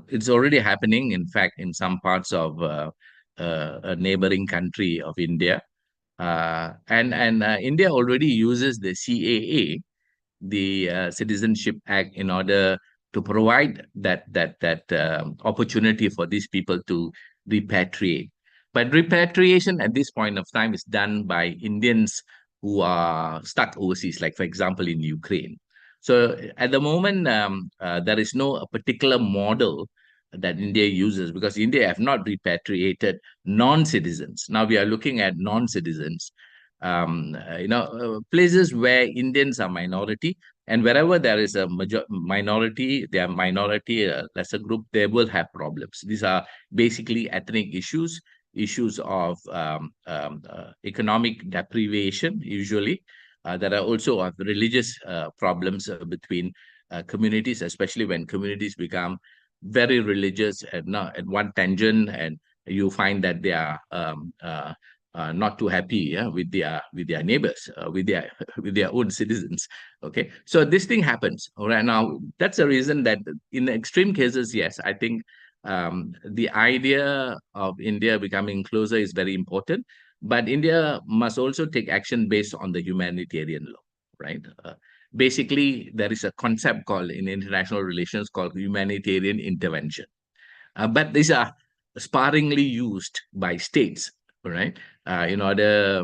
It's already happening, in fact, in some parts of a neighboring country of India. And India already uses the CAA, the Citizenship Act, in order to provide that opportunity for these people to repatriate. But repatriation at this point of time is done by Indians who are stuck overseas, like for example in Ukraine. So at the moment, there is no particular model that India uses, because India have not repatriated non-citizens. Now we are looking at non-citizens, places where Indians are minority, and wherever there is a minority, they are minority, lesser group, they will have problems. These are basically ethnic issues of economic deprivation, usually. There are also religious problems between communities, especially when communities become very religious at one tangent, and you find that they are not too happy, with their neighbors, with their own citizens. Okay, so this thing happens. All right, now that's the reason that in extreme cases, yes, I think the idea of India becoming closer is very important, but India must also take action based on the humanitarian law, right? Basically, there is a concept called in international relations called humanitarian intervention. But these are sparingly used by states, right, in order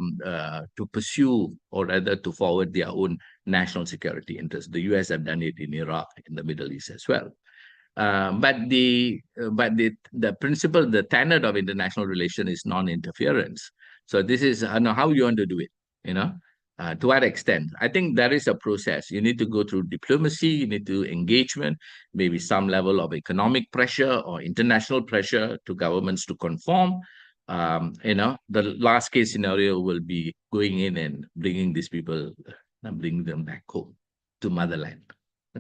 to pursue, or rather to forward their own national security interests. The US have done it in Iraq, in the Middle East as well. But the principle, the tenet of international relation is non-interference. So this is how you want to do it, to what extent. I think there is a process. You need to go through diplomacy, you need to engagement, maybe some level of economic pressure or international pressure to governments to conform. The last case scenario will be going in and bringing these people, bringing them back home to motherland.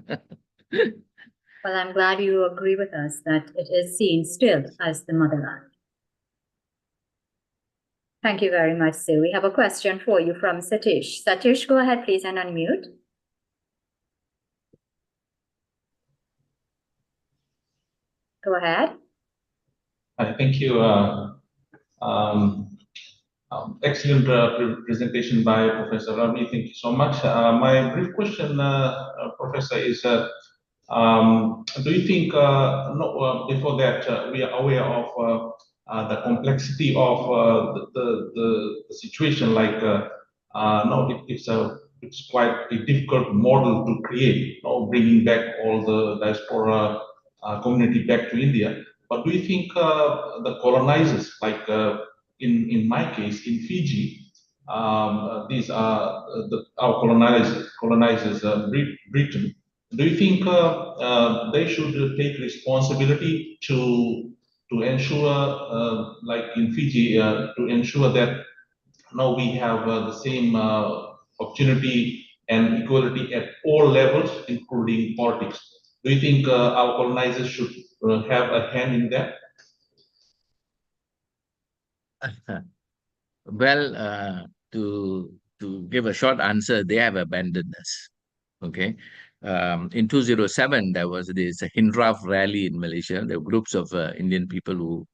Well, I'm glad you agree with us that it is seen still as the motherland. Thank you very much, Sue. We have a question for you from Satish. Satish, go ahead, please, and unmute. Go ahead. Thank you. Excellent presentation by Professor Ravi. Thank you so much. My brief question, Professor, is do you think, before that, we are aware of the complexity of the situation? Like, no, it's quite a difficult model to create, bringing back all the diaspora community back to India. But do you think the colonizers, like in my case, in Fiji, these are our colonizers, Britain. Do you think they should take responsibility to ensure, like in Fiji, to ensure that now we have the same opportunity and equality at all levels, including politics? Do you think our colonizers should have a hand in that? Well, to give a short answer, they have abandoned us. Okay. In 2007, there was this Hindraf rally in Malaysia. There were groups of Indian people who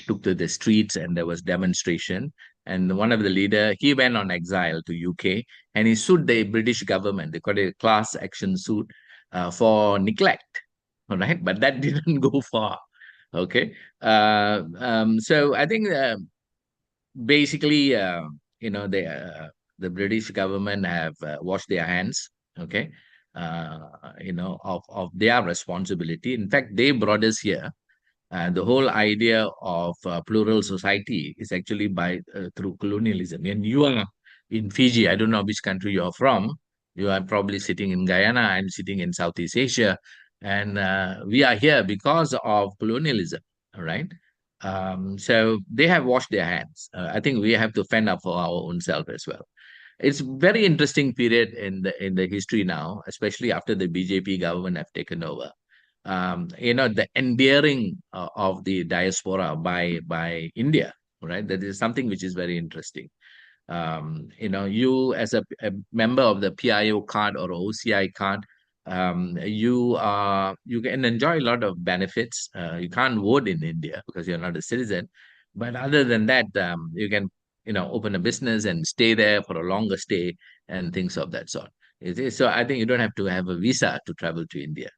took to the streets, and there was demonstration. And one of the leader, he went on exile to UK, and he sued the British government. They called it a class action suit for neglect. All right, but that didn't go far. Okay. So I think basically, the British government have washed their hands, okay, of their responsibility. In fact, they brought us here. The whole idea of plural society is actually through colonialism. And you are in Fiji. I don't know which country you are from. You are probably sitting in Guyana. I'm sitting in Southeast Asia. And we are here because of colonialism, all right? So they have washed their hands. I think we have to fend up for our own self as well. It's very interesting period in the history now, especially after the BJP government have taken over. The endearing of the diaspora by India, right? That is something which is very interesting. You as a member of the PIO card or OCI card, you can enjoy a lot of benefits. You can't vote in India because you're not a citizen, but other than that, you can open a business and stay there for a longer stay and things of that sort. So I think you don't have to have a visa to travel to India.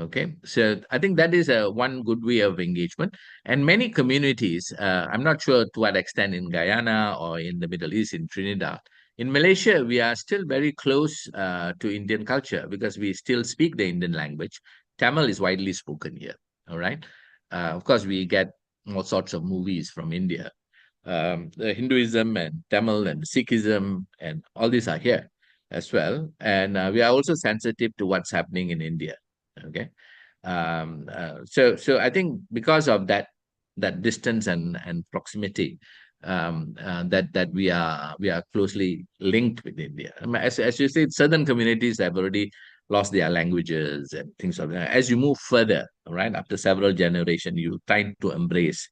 Okay, so I think that is one good way of engagement. And many communities, I'm not sure to what extent in Guyana or in the Middle East, in Trinidad, In Malaysia, we are still very close to Indian culture because we still speak the Indian language. Tamil is widely spoken here. All right. Of course, we get all sorts of movies from India. The Hinduism and Tamil and Sikhism and all these are here as well. And we are also sensitive to what's happening in India. Okay. So I think because of that distance and proximity, that we are closely linked with India. I mean, as you said, southern communities have already lost their languages and things like that. As you move further, right, after several generations, you try to embrace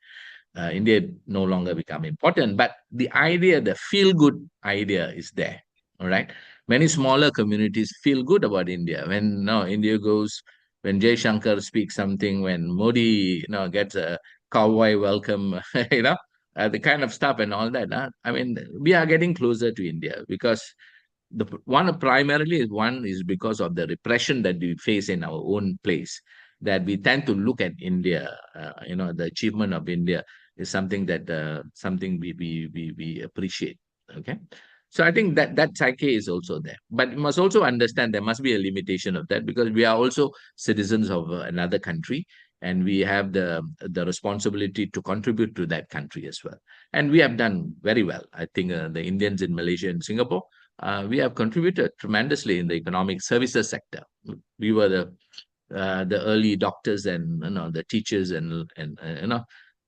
India no longer become important. But the idea, the feel-good idea is there, all right? Many smaller communities feel good about India. When India goes, when Jay Shankar speaks something, when Modi, gets a cowboy welcome, the kind of stuff and all that. I mean, we are getting closer to India because one is because of the repression that we face in our own place, that we tend to look at India, the achievement of India is something that something we appreciate. Okay, so I think that psyche is also there, but you must also understand there must be a limitation of that because we are also citizens of another country, and we have the responsibility to contribute to that country as well. And we have done very well. I think the Indians in Malaysia and Singapore, we have contributed tremendously in the economic services sector. We were the early doctors and the teachers and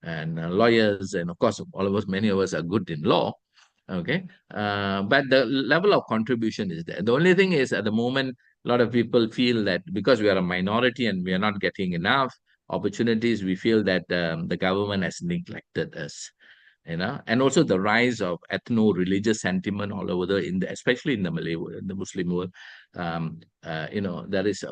lawyers, and of course all of us, many of us are good in law. Okay, but the level of contribution is there. The only thing is, at the moment, a lot of people feel that because we are a minority and we are not getting enough opportunities, we feel that the government has neglected us. And also the rise of ethno-religious sentiment all over especially in the Malay world, in the Muslim world. There is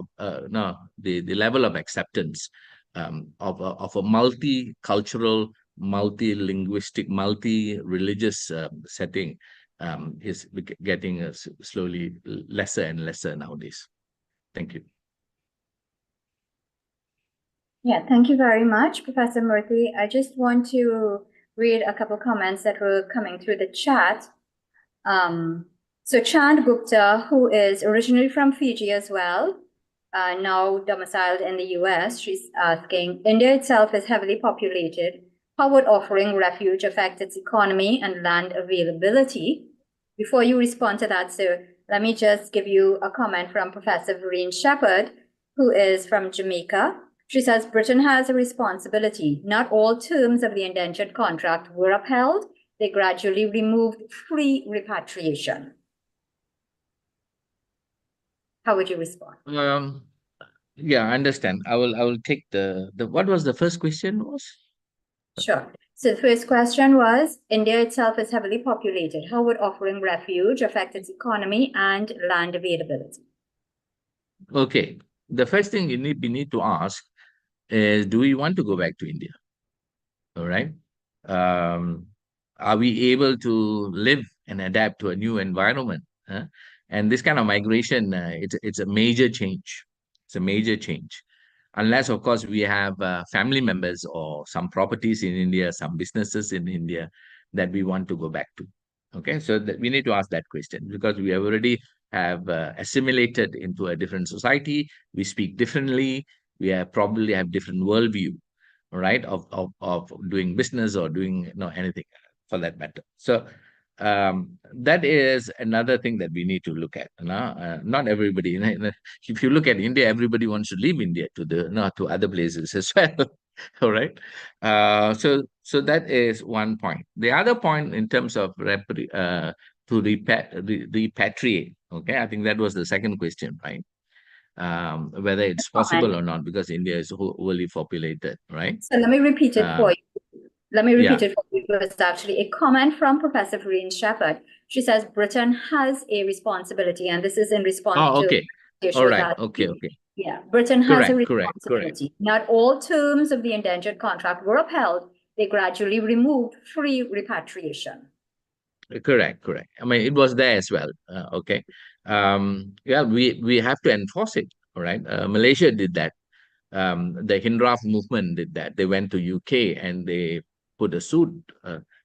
the level of acceptance of a multicultural, multi-linguistic, multi-religious setting is getting slowly lesser and lesser nowadays. Thank you. Yeah, thank you very much, Professor Murthy. I just want to read a couple comments that were coming through the chat. So Chand Gupta, who is originally from Fiji as well, now domiciled in the US, she's asking, India itself is heavily populated. How would offering refuge affect its economy and land availability? Before you respond to that, sir, let me just give you a comment from Professor Vereen Shepherd, who is from Jamaica. She says, Britain has a responsibility. Not all terms of the indentured contract were upheld. They gradually removed free repatriation. How would you respond? Yeah, I understand. I will take the what was the first question was? Sure. So the first question was, India itself is heavily populated. How would offering refuge affect its economy and land availability? Okay. The first thing we need to ask is, do we want to go back to India? All right. Are we able to live and adapt to a new environment? And this kind of migration, it's a major change. It's a major change. Unless, of course, we have family members or some properties in India, some businesses in India that we want to go back to. Okay, so we need to ask that question because we have already have assimilated into a different society. We speak differently. We probably have different worldview, right, of doing business or doing anything for that matter. So that is another thing that we need to look at. Not everybody. If you look at India, everybody wants to leave India to other places as well. All right. So that is one point. The other point in terms of to repatriate. Okay, I think that was the second question, right? Whether it's possible or not, because India is overly populated, right? So let me repeat it for you. Let me repeat it for you. It's actually a comment from Professor Vereen Shepherd. She says Britain has a responsibility, and this is in response to the issue. All right. Okay. Yeah, Britain has a responsibility. Correct. Not all terms of the indentured contract were upheld. They gradually removed free repatriation. Correct. I mean, it was there as well. Okay. Yeah, we have to enforce it. All right. Malaysia did that. The Hindraf movement did that. They went to UK and they put a suit.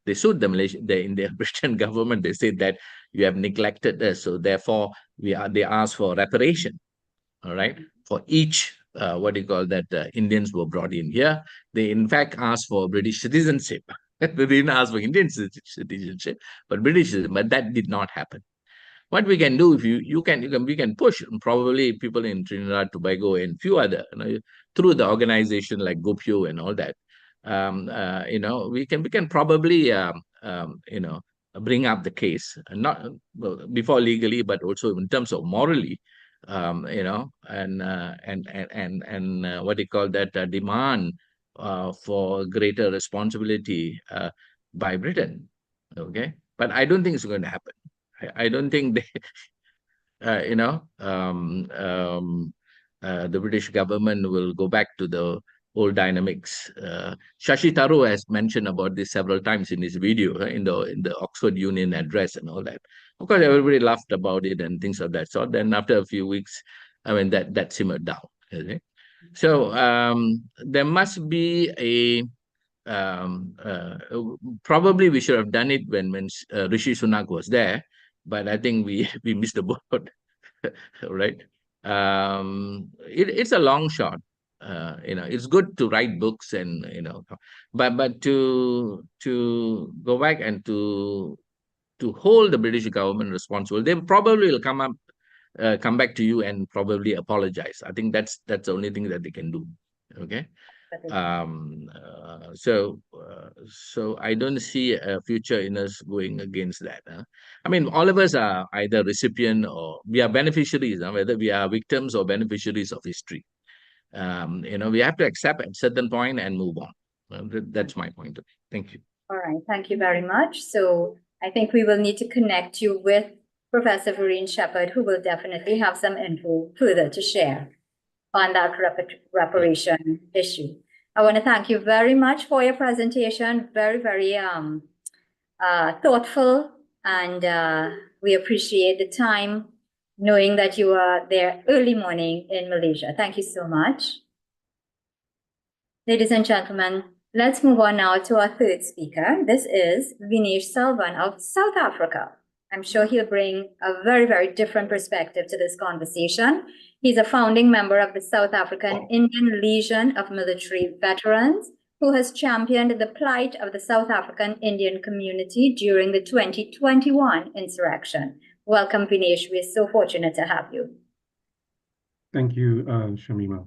They sued the Indian Britain government. They said that you have neglected us. So therefore, they ask for reparation, all right, for each, what do you call that, Indians were brought in here. They in fact asked for British citizenship. They didn't ask for Indian citizenship, but British, but that did not happen. What we can do, if we can push probably people in Trinidad, Tobago, and few other, through the organization like GoPio and all that. We can probably bring up the case, not before legally, but also in terms of morally, and what do you call that, demand for greater responsibility by Britain. Okay, but I don't think it's going to happen. I don't think they, the British government will go back to the old dynamics. Shashi Tharoor has mentioned about this several times in his video, in the Oxford Union address and all that. Of course, everybody laughed about it and things of that sort. Then after a few weeks, I mean, that simmered down. Okay? So there must be a probably we should have done it when Rishi Sunak was there, but I think we missed the boat. Right? It's a long shot. It's good to write books and but to go back and to hold the British government responsible, they probably will come back to you and probably apologize. I think that's the only thing that they can do. Okay. So I don't see a future in us going against that. I mean, all of us are either recipient or we are beneficiaries, whether we are victims or beneficiaries of history. We have to accept at certain point and move on. That's my point of view. Thank you. All right, thank you very much. So I think we will need to connect you with Professor Vereen Shepherd, who will definitely have some info further to share on that reparation issue. I want to thank you very much for your presentation. Very, very thoughtful, and we appreciate the time, knowing that you are there early morning in Malaysia. Thank you so much. Ladies and gentlemen, let's move on now to our third speaker. This is Vinesh Salvan of South Africa. I'm sure he'll bring a very, very different perspective to this conversation. He's a founding member of the South African Indian Legion of Military Veterans, who has championed the plight of the South African Indian community during the 2021 insurrection. Welcome, Vinesh. We're so fortunate to have you. Thank you, Shamima.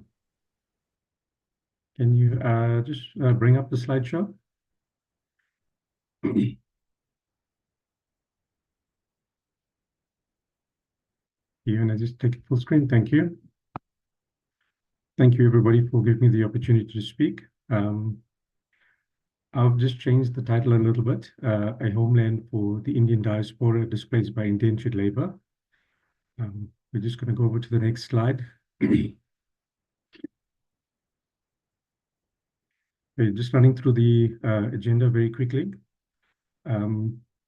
Can you just bring up the slideshow? You want to just take it full screen? Thank you. Thank you, everybody, for giving me the opportunity to speak. I've just changed the title a little bit. A homeland for the Indian diaspora displaced by indentured labor. We're just going to go over to the next slide. Okay, just running through the agenda very quickly.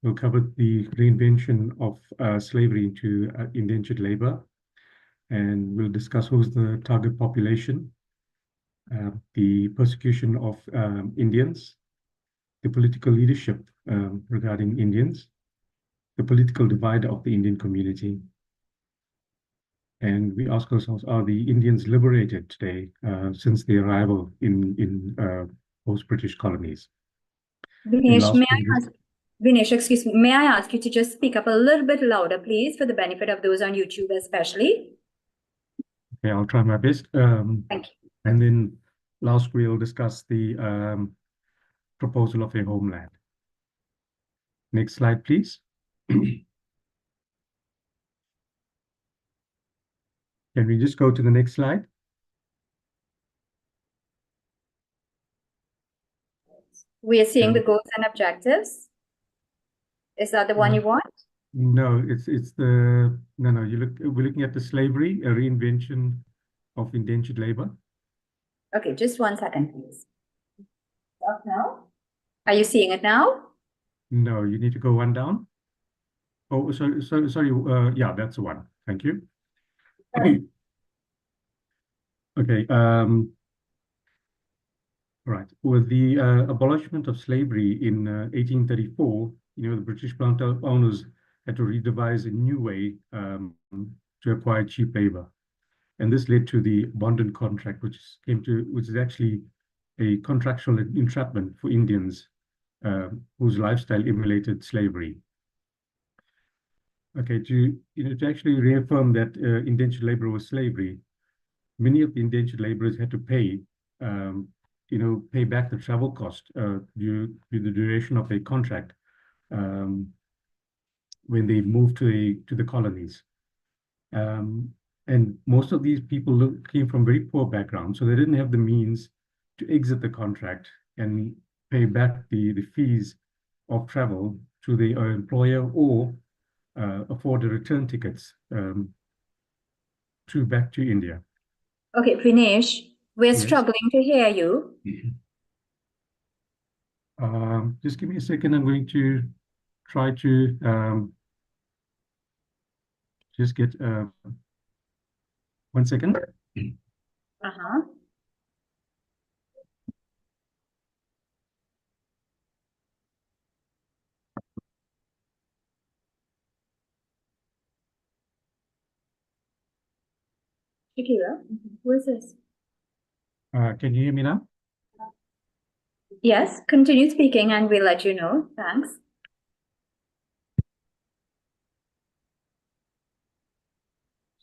We'll cover the reinvention of slavery into indentured labor, and we'll discuss who's the target population, the persecution of Indians, the political leadership regarding Indians, the political divide of the Indian community. And we ask ourselves, are the Indians liberated today since the arrival in post-British colonies? Vinesh, excuse me, may I ask you to just speak up a little bit louder, please, for the benefit of those on YouTube especially? Okay, I'll try my best. Thank you. And then last, we'll discuss the proposal of a homeland. Next slide, please. Can we just go to the next slide? We are seeing the goals and objectives. Is that the one you want? No, it's the no. We're looking at the slavery, a reinvention of indentured labor. Okay, just 1 second, please. Up now? Are you seeing it now? No, you need to go one down. Oh, sorry. Yeah, that's the one. Thank you. Okay. Right. With the abolishment of slavery in 1834, the British planter owners had to redevise a new way to acquire cheap labor. And this led to the bonded contract, which is actually a contractual entrapment for Indians whose lifestyle emulated slavery. Okay, to actually reaffirm that indentured labor was slavery, many of the indentured laborers had to pay back the travel cost due to the duration of a contract when they moved to the colonies. And most of these people came from very poor backgrounds, so they didn't have the means to exit the contract and pay back the fees of travel to the employer or afford the return tickets back to India. Okay, Vinesh, we're Yes. struggling to hear you. Just give me a second. I'm going to try to just get 1 second. Uh-huh. Shakira, who is this? Can you hear me now? Yes, continue speaking and we'll let you know. Thanks.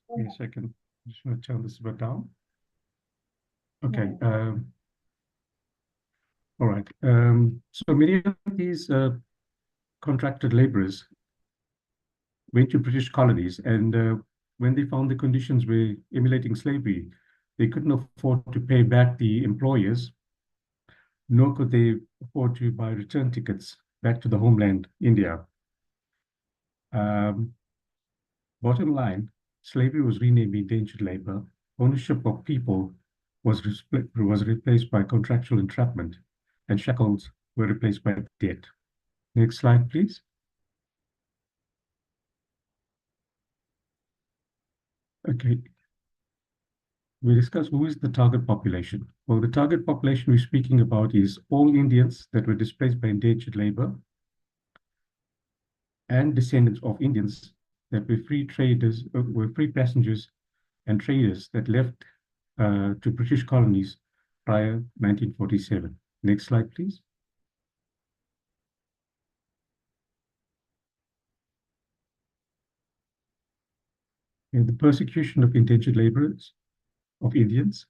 Give me a second. I just want to turn this a bit down. Okay. All right. So many of these contracted laborers went to British colonies, and when they found the conditions were emulating slavery, they couldn't afford to pay back the employers, nor could they afford to buy return tickets back to the homeland, India. Bottom line, slavery was renamed indentured labor. Ownership of people was replaced by contractual entrapment, and shackles were replaced by debt. Next slide, please. Okay. We discussed who is the target population. Well, the target population we're speaking about is all Indians that were displaced by indentured labor and descendants of Indians that were free traders, were free passengers and traders that left to British colonies prior 1947. Next slide, please. And the persecution of indentured laborers of Indians.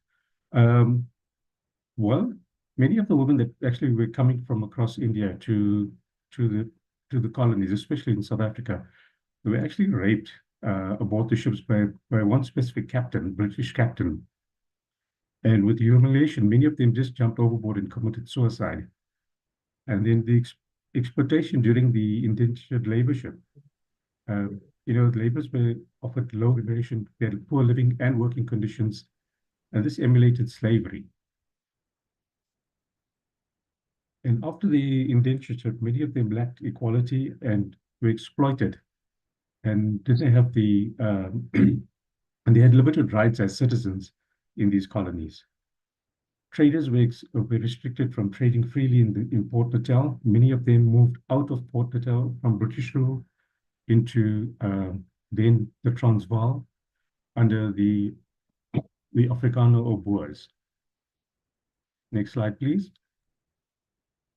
Well, many of the women that actually were coming from across India to the colonies, especially in South Africa, they were actually raped aboard the ships by one specific captain, British captain. And with humiliation, many of them just jumped overboard and committed suicide. And then the exploitation during the indentured laborship. Laborers were offered low remuneration, they had poor living and working conditions, and this emulated slavery. And after the indentureship, many of them lacked equality and were exploited and didn't have and they had limited rights as citizens in these colonies. Traders were restricted from trading freely in Port Natal. Many of them moved out of Port Natal from British rule into then the Transvaal under the Afrikaner or Boers. Next slide, please.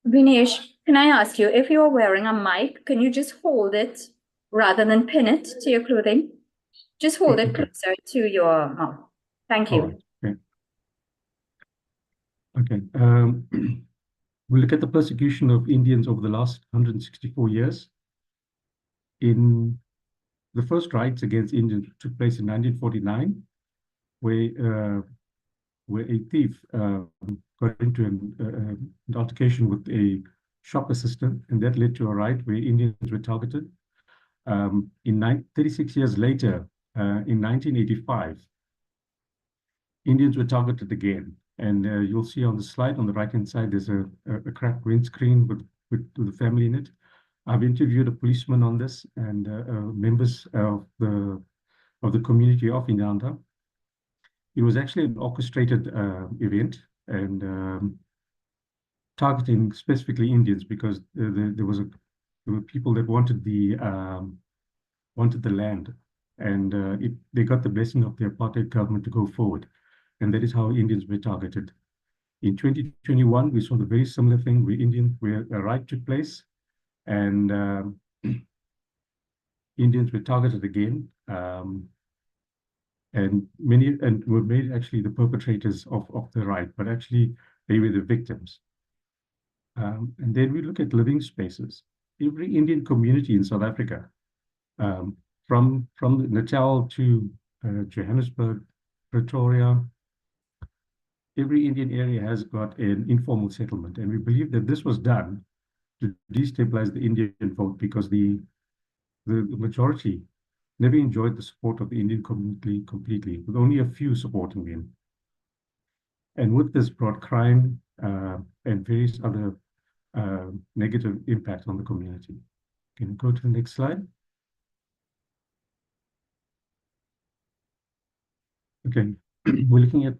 Vinesh, can I ask you, if you're wearing a mic, can you just hold it rather than pin it to your clothing? Just hold it closer to your mouth. Thank you. All right. Okay. We'll look at the persecution of Indians over the last 164 years. In the first riots against Indians took place in 1949, where a thief got into an altercation with a shop assistant, and that led to a riot where Indians were targeted. 36 years later, in 1985, Indians were targeted again. And you'll see on the slide on the right-hand side, there's a cracked windscreen with the family in it. I've interviewed a policeman on this and members of the community of Inanda. It was actually an orchestrated event and targeting specifically Indians because there were people that wanted the wanted the land, and they got the blessing of the apartheid government to go forward, and that is how Indians were targeted. In 2021, we saw the very similar thing where a riot took place, and Indians were targeted again, and were made actually the perpetrators of the riot, but actually they were the victims. And then we look at living spaces. Every Indian community in South Africa, from Natal to Johannesburg, Pretoria, every Indian area has got an informal settlement. And we believe that this was done to destabilize the Indian vote, because the majority never enjoyed the support of the Indian community completely, with only a few supporting them. And with this brought crime and various other negative impacts on the community. Can you go to the next slide? Okay, we're looking at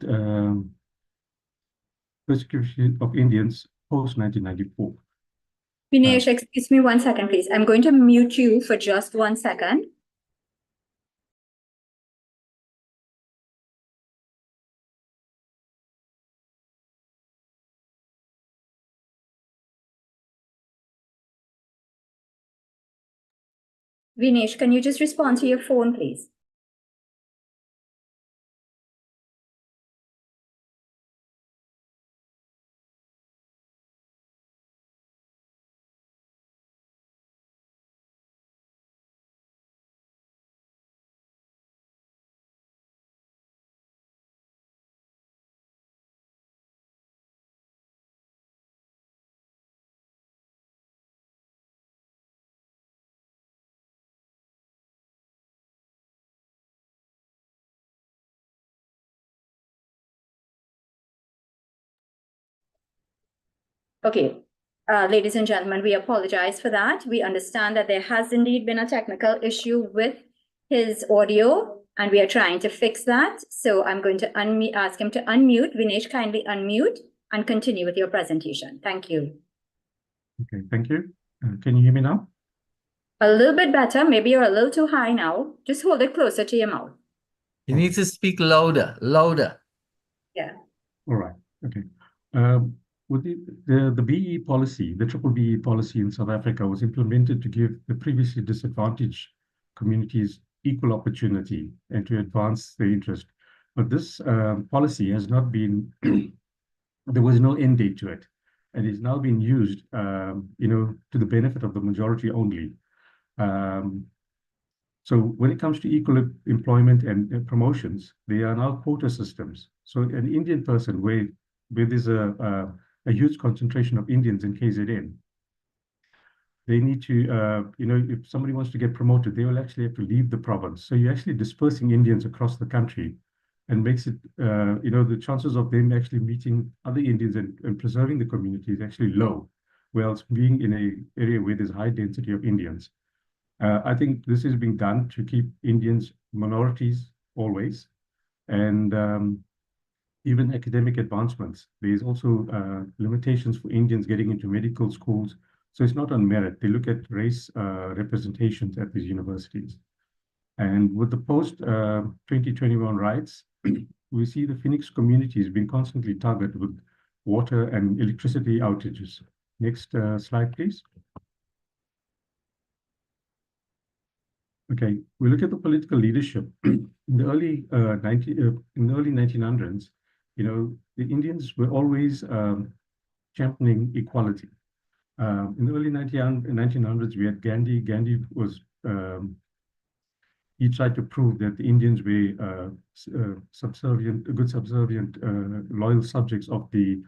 persecution of Indians post-1994. Vinesh, excuse me 1 second, please. I'm going to mute you for just 1 second. Vinesh, can you just respond to your phone, please? Okay, ladies and gentlemen, we apologize for that. We understand that there has indeed been a technical issue with his audio, and we are trying to fix that. So I'm going to ask him to unmute. Vinesh, kindly unmute and continue with your presentation. Thank you. Okay, thank you. Can you hear me now? A little bit better. Maybe you're a little too high now. Just hold it closer to your mouth. You need to speak louder, louder. Yeah. All right. Okay. With the BE policy, the triple BE policy in South Africa was implemented to give the previously disadvantaged communities equal opportunity and to advance their interest. But this policy has not been, there was no end date to it. And it's now been used, to the benefit of the majority only. So when it comes to equal employment and promotions, there are now quota systems. So an Indian person where there's a huge concentration of Indians in KZN, they need to, if somebody wants to get promoted, they will actually have to leave the province. So you're actually dispersing Indians across the country, and makes it, the chances of them actually meeting other Indians and preserving the community is actually low, whereas being in an area where there's high density of Indians. I think this is being done to keep Indians minorities always, and even academic advancements. There's also limitations for Indians getting into medical schools. So it's not on merit. They look at race representations at these universities. And with the post-2021 riots, we see the Phoenix community has been constantly targeted with water and electricity outages. Next slide, please. Okay, we look at the political leadership in the early 1900s. The Indians were always championing equality. In the early 1900s, we had Gandhi. Gandhi was he tried to prove that the Indians were subservient, loyal subjects of the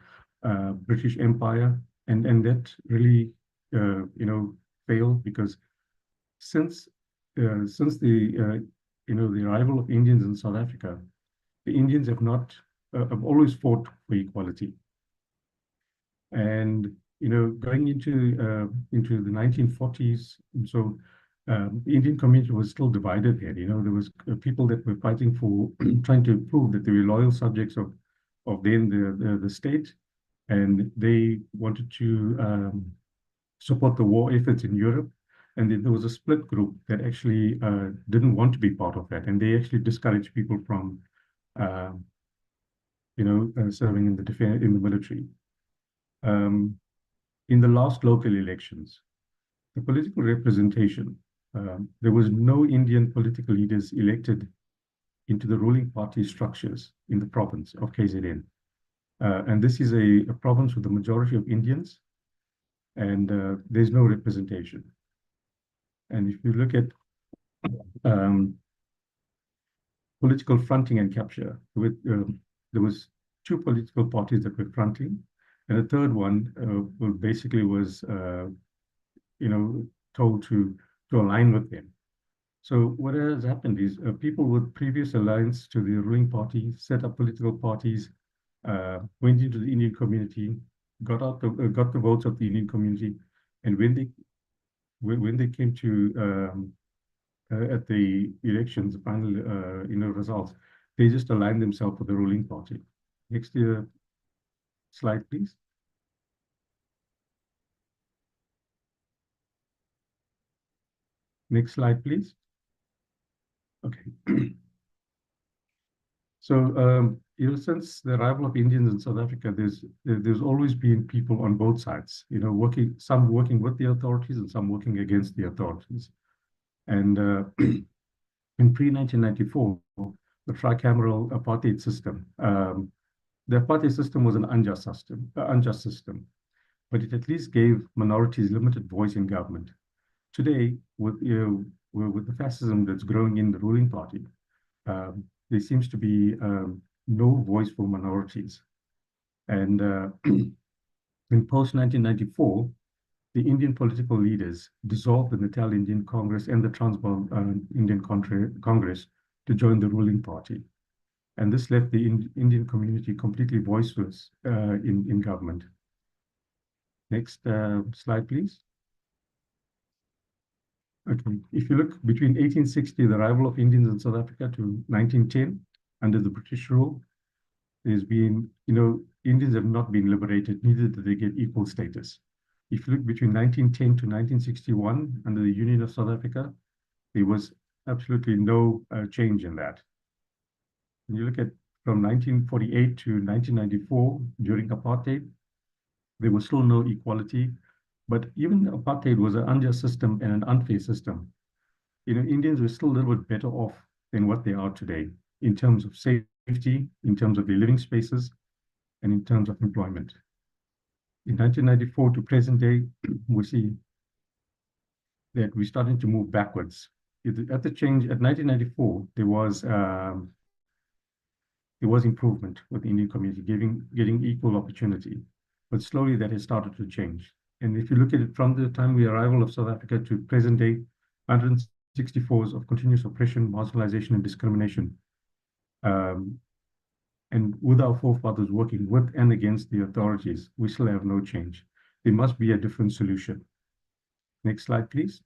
British Empire, and that really failed, because since the the arrival of Indians in South Africa, the Indians have always fought for equality. And going into the 1940s, and so the Indian community was still divided here. There was people that were fighting for trying to prove that they were loyal subjects of the state, and they wanted to support the war efforts in Europe. And then there was a split group that actually didn't want to be part of that, and they actually discouraged people from, serving in the military. In the last local elections, the political representation, there was no Indian political leaders elected into the ruling party structures in the province of KZN. And this is a province with the majority of Indians, and there's no representation. And if you look at political fronting and capture, there was two political parties that were fronting, and a third one basically was, told to align with them. So what has happened is people with previous alliance to the ruling party set up political parties, went into the Indian community, got the votes of the Indian community, and when they came to at the elections, the final results, they just aligned themselves with the ruling party. Next slide, please. Next slide, please. Okay. So since the arrival of Indians in South Africa, there's always been people on both sides, some working with the authorities and some working against the authorities. And in pre-1994, the tricameral apartheid system, the apartheid system was an unjust system, but it at least gave minorities limited voice in government. Today, with the fascism that's growing in the ruling party, there seems to be no voice for minorities. And in post-1994, the Indian political leaders dissolved the Natal Indian Congress and the Transvaal Indian Congress to join the ruling party. And this left the Indian community completely voiceless in government. Next slide, please. Okay, if you look between 1860, the arrival of Indians in South Africa, to 1910, under the British rule, there's been, Indians have not been liberated, neither did they get equal status. If you look between 1910 to 1961, under the Union of South Africa, there was absolutely no change in that. When you look at from 1948 to 1994, during apartheid, there was still no equality. But even apartheid was an unjust system and an unfair system. Indians were still a little bit better off than what they are today in terms of safety, in terms of their living spaces, and in terms of employment. In 1994 to present day, we see that we're starting to move backwards. At the change at 1994, there was improvement with the Indian community, getting equal opportunity, but slowly that has started to change. And if you look at it from the time we arrival of South Africa to present day, 164 of continuous oppression, marginalization, and discrimination. And with our forefathers working with and against the authorities, we still have no change. There must be a different solution. Next slide, please.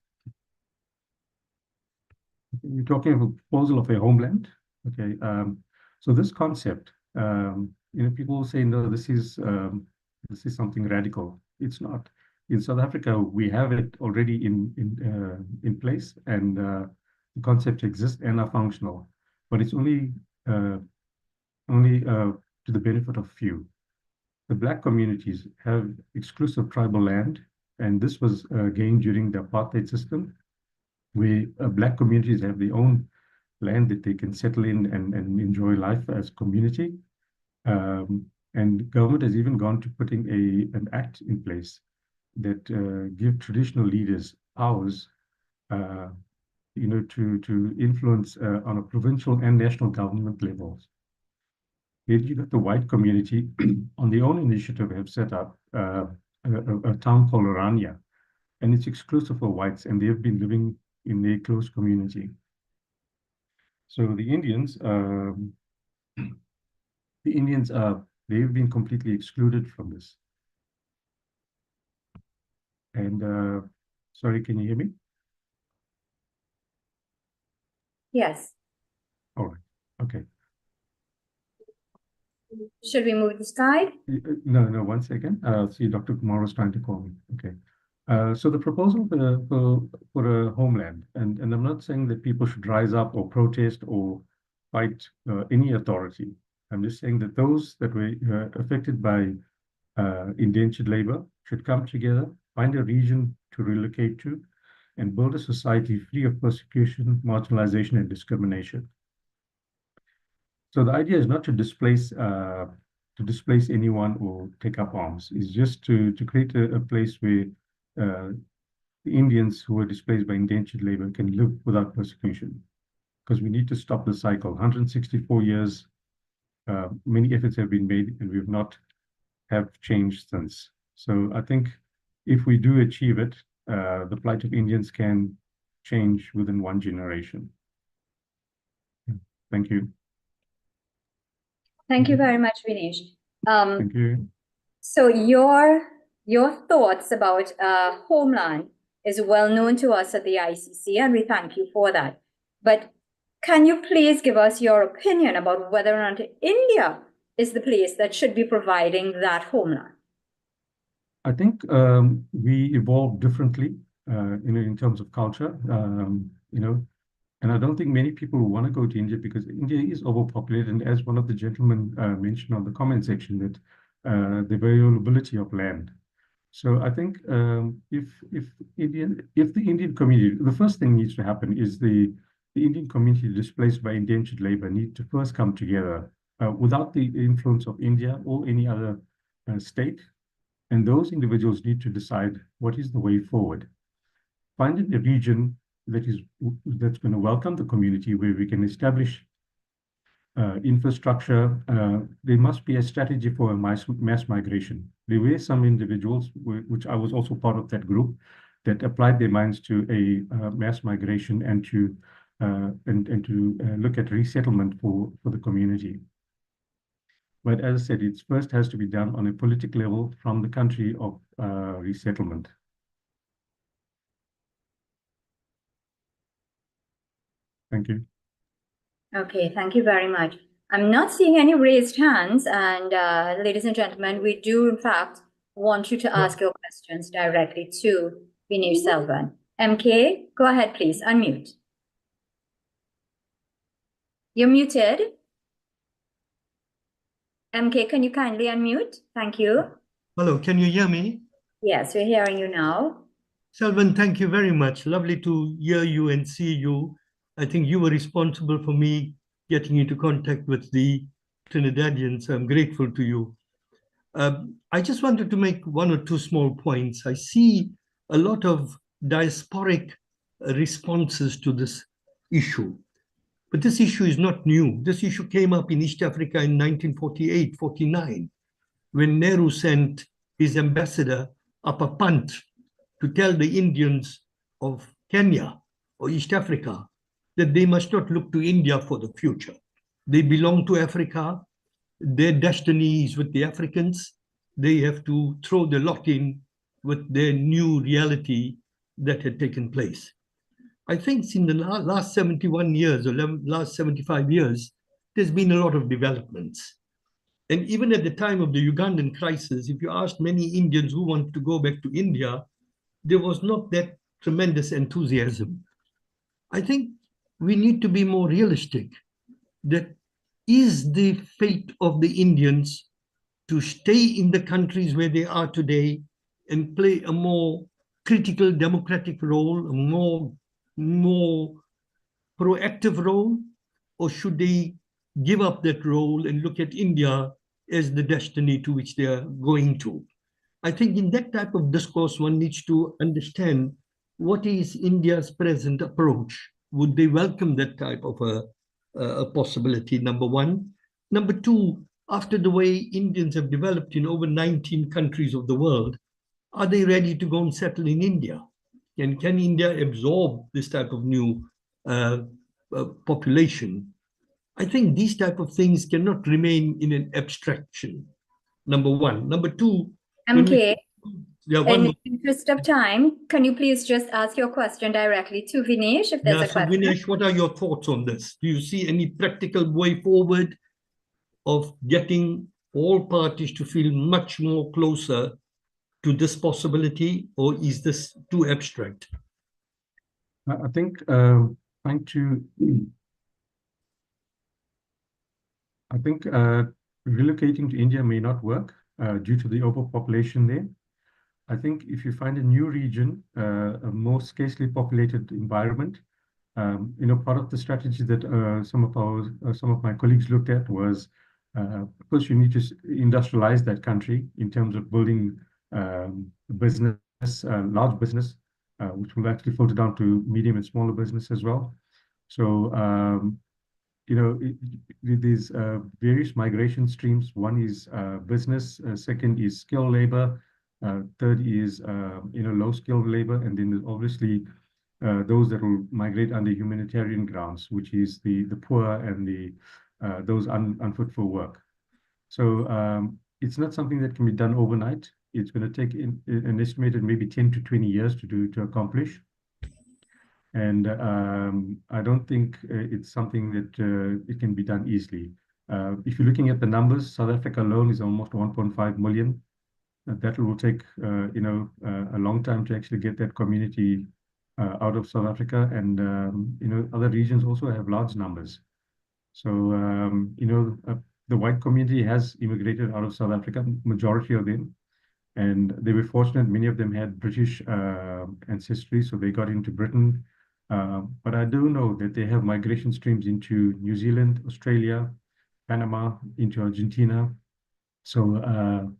We're talking of a proposal of a homeland. Okay, so this concept, people say, no, this is something radical. It's not. In South Africa, we have it already in place, and the concepts exist and are functional, but it's only to the benefit of few. The Black communities have exclusive tribal land, and this was gained during the apartheid system, where Black communities have their own land that they can settle in and enjoy life as a community. And government has even gone to putting an act in place that give traditional leaders powers, to influence on a provincial and national government levels. Then you got the white community on their own initiative have set up a town called Orania, and it's exclusive for whites, and they've been living in their close community. So the Indians, they've been completely excluded from this. And sorry, can you hear me? Yes. All right. Okay. Should we move the slide? No, one second. See, Dr. Kumar was trying to call me. Okay. So the proposal for a homeland, and I'm not saying that people should rise up or protest or fight any authority. I'm just saying that those that were affected by indentured labor should come together, find a region to relocate to, and build a society free of persecution, marginalization, and discrimination. So the idea is not to displace anyone or take up arms. It's just to create a place where the Indians who were displaced by indentured labor can live without persecution. Because we need to stop the cycle. 164 years, many efforts have been made, and we've not have changed since. So I think if we do achieve it, the plight of Indians can change within one generation. Thank you. Thank you very much, Vinesh. Thank you. So your thoughts about homeland is well known to us at the ICC, and we thank you for that. But can you please give us your opinion about whether or not India is the place that should be providing that homeland? I think we evolve differently, in terms of culture, and I don't think many people want to go to India because India is overpopulated. And as one of the gentlemen mentioned on the comment section, that the availability of land. So I think if the Indian community, the first thing needs to happen is the Indian community displaced by indentured labor need to first come together without the influence of India or any other state. And those individuals need to decide what is the way forward. Finding a region that's going to welcome the community where we can establish infrastructure. There must be a strategy for a mass migration. There were some individuals, which I was also part of that group, that applied their minds to a mass migration and to look at resettlement for the community. But as I said, it first has to be done on a political level from the country of resettlement. Thank you. Okay, thank you very much. I'm not seeing any raised hands, and ladies and gentlemen, we do in fact want you to ask your questions directly to Vinesh Selvan. MK, go ahead, please, unmute. You're muted. MK, can you kindly unmute? Thank you. Hello, can you hear me? Yes, we're hearing you now. Selvan, thank you very much. Lovely to hear you and see you. I think you were responsible for me getting into contact with the Trinidadians. I'm grateful to you. I just wanted to make one or two small points. I see a lot of diasporic responses to this issue. But this issue is not new. This issue came up in East Africa in 1948-49, when Nehru sent his ambassador up a punt to tell the Indians of Kenya or East Africa that they must not look to India for the future. They belong to Africa. Their destiny is with the Africans. They have to throw the lot in with their new reality that had taken place. I think in the last 71 years or last 75 years, there's been a lot of developments. And even at the time of the Ugandan crisis, if you asked many Indians who wanted to go back to India, there was not that tremendous enthusiasm. I think we need to be more realistic. That is the fate of the Indians to stay in the countries where they are today and play a more critical democratic role, a more proactive role, or should they give up that role and look at India as the destiny to which they are going to? I think in that type of discourse, one needs to understand what is India's present approach. Would they welcome that type of a possibility, number one? Number two, after the way Indians have developed in over 19 countries of the world, are they ready to go and settle in India? And can India absorb this type of new population? I think these type of things cannot remain in an abstraction, number one. Number two, MK, in the interest of time, can you please just ask your question directly to Vinesh if there's a question? Vinesh, what are your thoughts on this? Do you see any practical way forward of getting all parties to feel much more closer to this possibility, or is this too abstract? I think trying to, I think relocating to India may not work due to the overpopulation there. I think if you find a new region, a more scarcely populated environment, part of the strategy that some of my colleagues looked at was, of course, you need to industrialize that country in terms of building business, large business, which will actually filter down to medium and smaller business as well. So, there's various migration streams. One is business, second is skilled labor, third is low skilled labor, and then there's obviously those that will migrate under humanitarian grounds, which is the poor and those unfit for work. So it's not something that can be done overnight. It's going to take an estimated maybe 10 to 20 years to accomplish. And I don't think it's something that it can be done easily. If you're looking at the numbers, South Africa alone is almost 1.5 million. That will take a long time to actually get that community out of South Africa, and other regions also have large numbers. So the white community has immigrated out of South Africa, majority of them, and they were fortunate. Many of them had British ancestry, so they got into Britain. But I do know that they have migration streams into New Zealand, Australia, Panama, into Argentina. So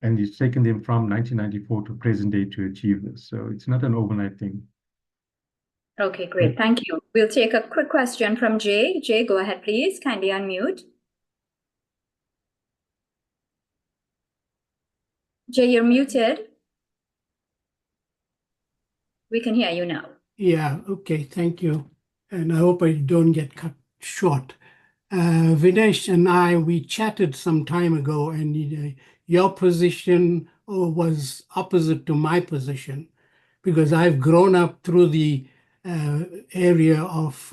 and it's taken them from 1994 to present day to achieve this. So it's not an overnight thing. Okay, great. Thank you. We'll take a quick question from Jay. Jay, go ahead, please. Kindly unmute. Jay, you're muted. We can hear you now. Yeah, okay, thank you. And I hope I don't get cut short. Vinesh and I, we chatted some time ago, and your position was opposite to my position, because I've grown up through the area of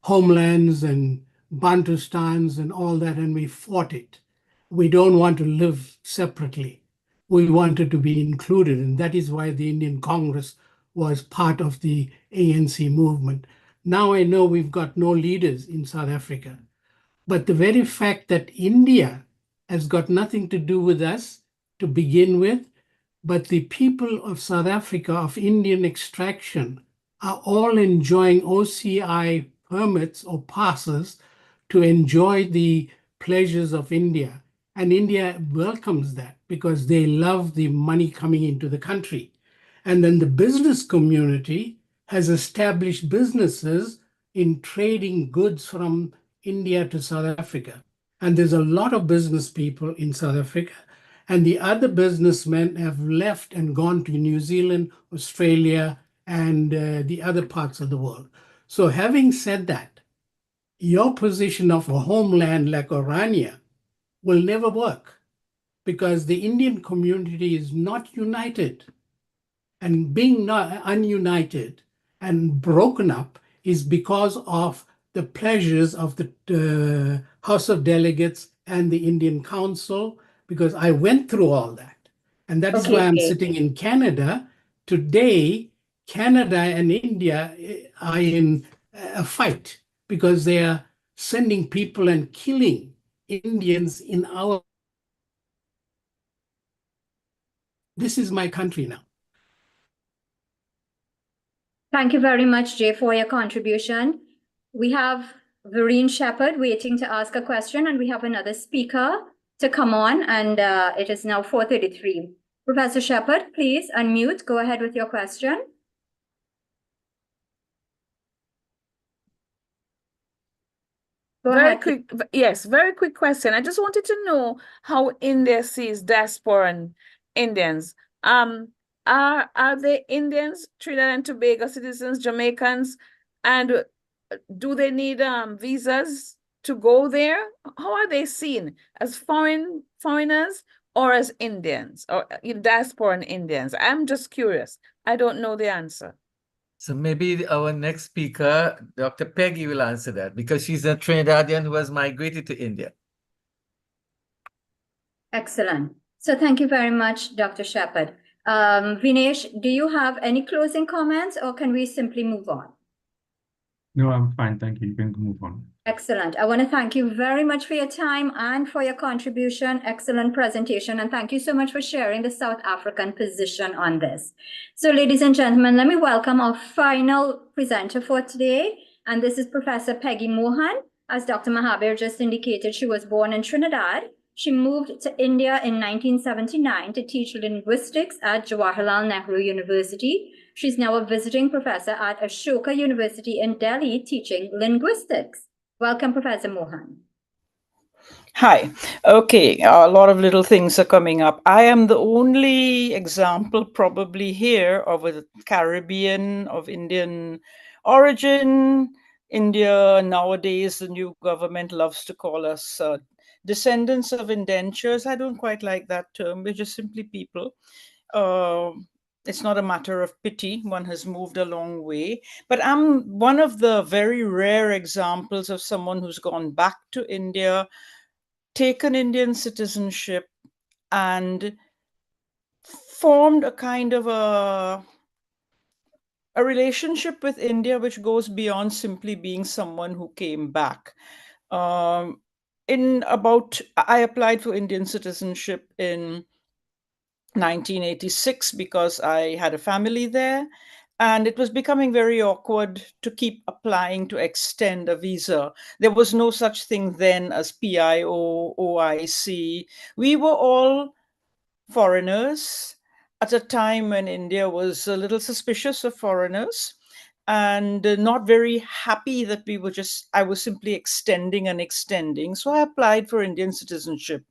homelands and Bantustans and all that, and we fought it. We don't want to live separately. We wanted to be included, and that is why the Indian Congress was part of the ANC movement. Now I know we've got no leaders in South Africa, but the very fact that India has got nothing to do with us to begin with, but the people of South Africa of Indian extraction are all enjoying OCI permits or passes to enjoy the pleasures of India. And India welcomes that because they love the money coming into the country. And then the business community has established businesses in trading goods from India to South Africa. And there's a lot of business people in South Africa. And the other businessmen have left and gone to New Zealand, Australia, and the other parts of the world. So having said that, your position of a homeland like Orania will never work, because the Indian community is not united. And being not ununited and broken up is because of the pleasures of the House of Delegates and the Indian Council, because I went through all that. And that is why I'm sitting in Canada. Today, Canada and India are in a fight because they are sending people and killing Indians in our... This is my country now. Thank you very much, Jay, for your contribution. We have Vereen Shepherd waiting to ask a question, and we have another speaker to come on, and it is now 4:33. Professor Shepherd, please unmute. Go ahead with your question. Very quick question. I just wanted to know how India sees diasporan Indians. Are they Indians, Trinidad and Tobago citizens, Jamaicans, and do they need visas to go there? How are they seen? As foreigners or as Indians or diasporan Indians? I'm just curious. I don't know the answer. So maybe our next speaker, Dr. Peggy, will answer that, because she's a Trinidadian who has migrated to India. Excellent. So thank you very much, Dr. Shepherd. Vinesh, do you have any closing comments, or can we simply move on? No, I'm fine. Thank you. You can move on. Excellent. I want to thank you very much for your time and for your contribution. Excellent presentation. And thank you so much for sharing the South African position on this. So ladies and gentlemen, let me welcome our final presenter for today. And this is Professor Peggy Mohan. As Dr. Mahabir just indicated, she was born in Trinidad. She moved to India in 1979 to teach linguistics at Jawaharlal Nehru University. She's now a visiting professor at Ashoka University in Delhi teaching linguistics. Welcome, Professor Mohan. Hi. Okay, a lot of little things are coming up. I am the only example probably here of a Caribbean, of Indian origin. India, nowadays, the new government loves to call us descendants of indentures. I don't quite like that term. We're just simply people. It's not a matter of pity. One has moved a long way. But I'm one of the very rare examples of someone who's gone back to India, taken Indian citizenship, and formed a kind of a relationship with India which goes beyond simply being someone who came back. I applied for Indian citizenship in 1986 because I had a family there, and it was becoming very awkward to keep applying to extend a visa. There was no such thing then as PIO, OIC. We were all foreigners at a time when India was a little suspicious of foreigners and not very happy that I was simply extending and extending. So I applied for Indian citizenship.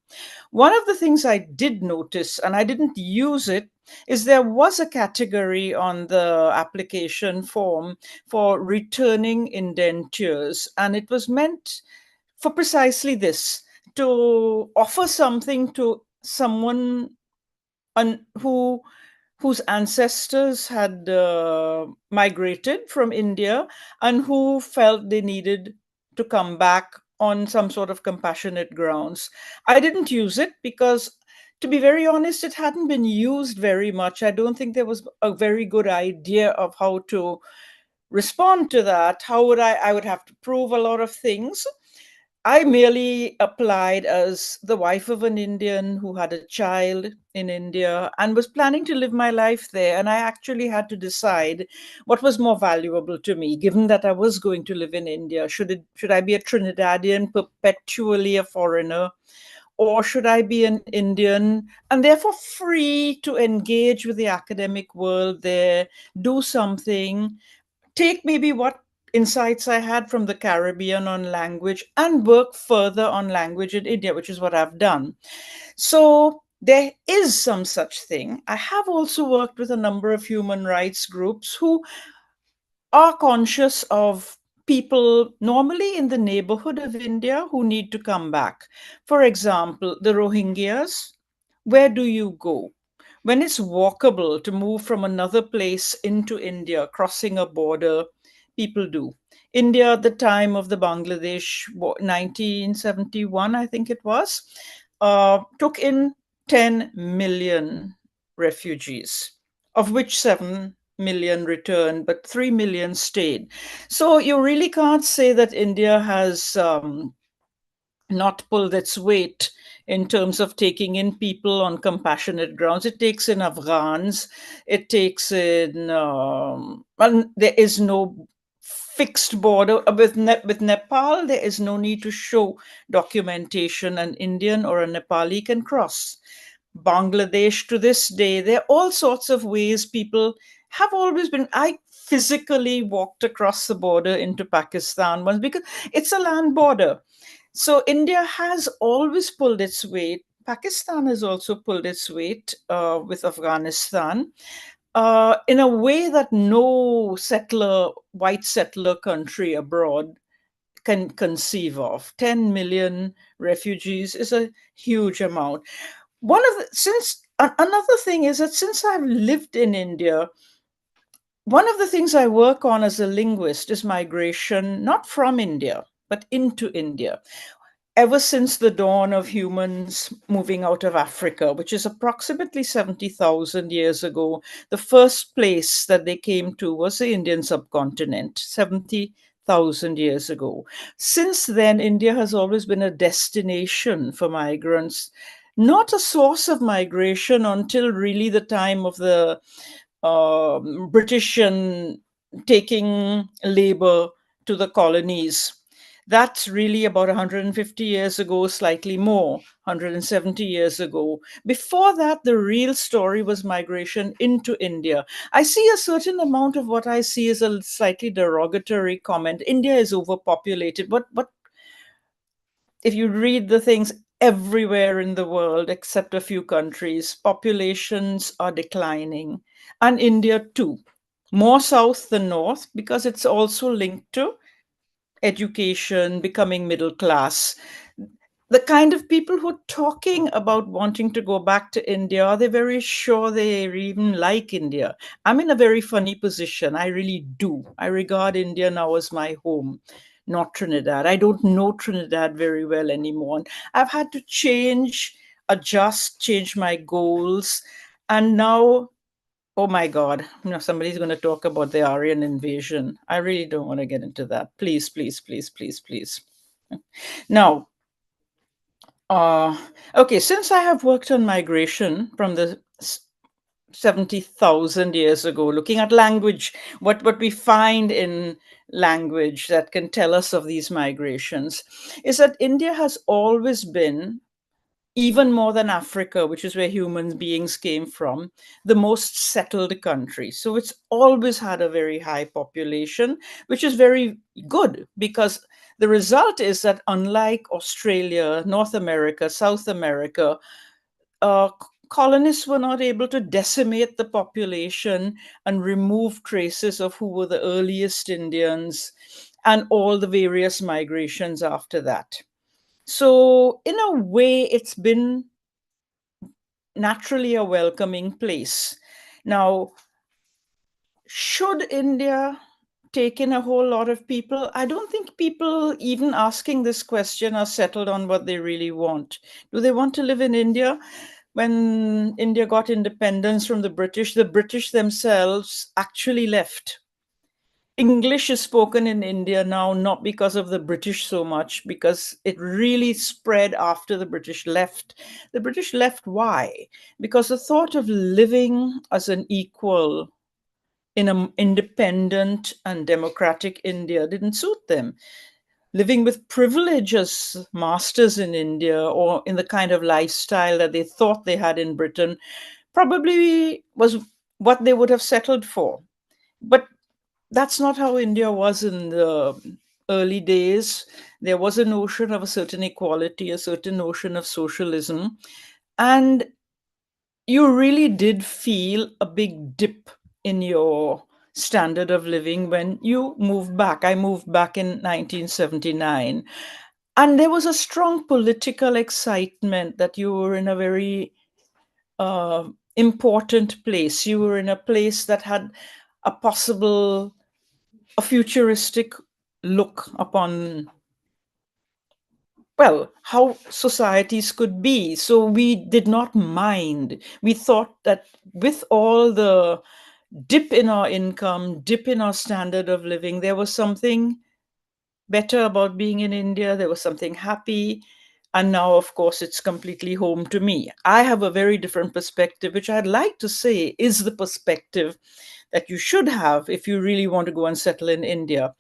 One of the things I did notice, and I didn't use it, is there was a category on the application form for returning indentures, and it was meant for precisely this, to offer something to someone whose ancestors had migrated from India and who felt they needed to come back on some sort of compassionate grounds. I didn't use it because, to be very honest, it hadn't been used very much. I don't think there was a very good idea of how to respond to that. I would have to prove a lot of things. I merely applied as the wife of an Indian who had a child in India and was planning to live my life there. And I actually had to decide what was more valuable to me, given that I was going to live in India. Should I be a Trinidadian, perpetually a foreigner, or should I be an Indian and therefore free to engage with the academic world there, do something, take maybe what insights I had from the Caribbean on language and work further on language in India, which is what I've done. So there is some such thing. I have also worked with a number of human rights groups who are conscious of people normally in the neighborhood of India who need to come back. For example, the Rohingyas, where do you go? When it's walkable to move from another place into India, crossing a border, people do. India at the time of the Bangladesh 1971, I think it was, took in 10 million refugees, of which 7 million returned, but 3 million stayed. So you really can't say that India has not pulled its weight in terms of taking in people on compassionate grounds. It takes in Afghans, it takes in, there is no fixed border with Nepal. There is no need to show documentation. An Indian or a Nepali can cross. Bangladesh, to this day, there are all sorts of ways people have always been. I physically walked across the border into Pakistan once because it's a land border. So India has always pulled its weight. Pakistan has also pulled its weight with Afghanistan in a way that no white settler country abroad can conceive of. 10 million refugees is a huge amount. Another thing is that since I've lived in India, one of the things I work on as a linguist is migration, not from India, but into India. ever since the dawn of humans moving out of Africa, which is approximately 70,000 years ago, the first place that they came to was the Indian subcontinent, 70,000 years ago. Since then, India has always been a destination for migrants, not a source of migration until really the time of the British and taking labor to the colonies. That's really about 150 years ago, slightly more, 170 years ago. Before that, the real story was migration into India. I see a certain amount of what I see as a slightly derogatory comment. India is overpopulated. But if you read the things everywhere in the world, except a few countries, populations are declining, and India too. More south than north, because it's also linked to education, becoming middle class. The kind of people who are talking about wanting to go back to India, are they very sure they even like India? I'm in a very funny position. I really do. I regard India now as my home, not Trinidad. I don't know Trinidad very well anymore. I've had to change, adjust, change my goals. And now, oh my God, somebody's going to talk about the Aryan invasion. I really don't want to get into that. Please, please, please, please, please. Now, okay, since I have worked on migration from the 70,000 years ago, looking at language, what we find in language that can tell us of these migrations is that India has always been, even more than Africa, which is where human beings came from, the most settled country. So it's always had a very high population, which is very good because the result is that unlike Australia, North America, South America, colonists were not able to decimate the population and remove traces of who were the earliest Indians and all the various migrations after that. So in a way, it's been naturally a welcoming place. Now, should India take in a whole lot of people? I don't think people even asking this question are settled on what they really want. Do they want to live in India? When India got independence from the British themselves actually left. English is spoken in India now, not because of the British so much, because it really spread after the British left. The British left, why? Because the thought of living as an equal in an independent and democratic India didn't suit them. Living with privilege as masters in India or in the kind of lifestyle that they thought they had in Britain probably was what they would have settled for. But that's not how India was in the early days. There was a notion of a certain equality, a certain notion of socialism. And you really did feel a big dip in your standard of living when you moved back. I moved back in 1979. And there was a strong political excitement that you were in a very important place. You were in a place that had a futuristic look upon, well, how societies could be. So we did not mind. We thought that with all the dip in our income, dip in our standard of living, there was something better about being in India. There was something happy. And now, of course, it's completely home to me. I have a very different perspective, which I'd like to say is the perspective that you should have if you really want to go and settle in India.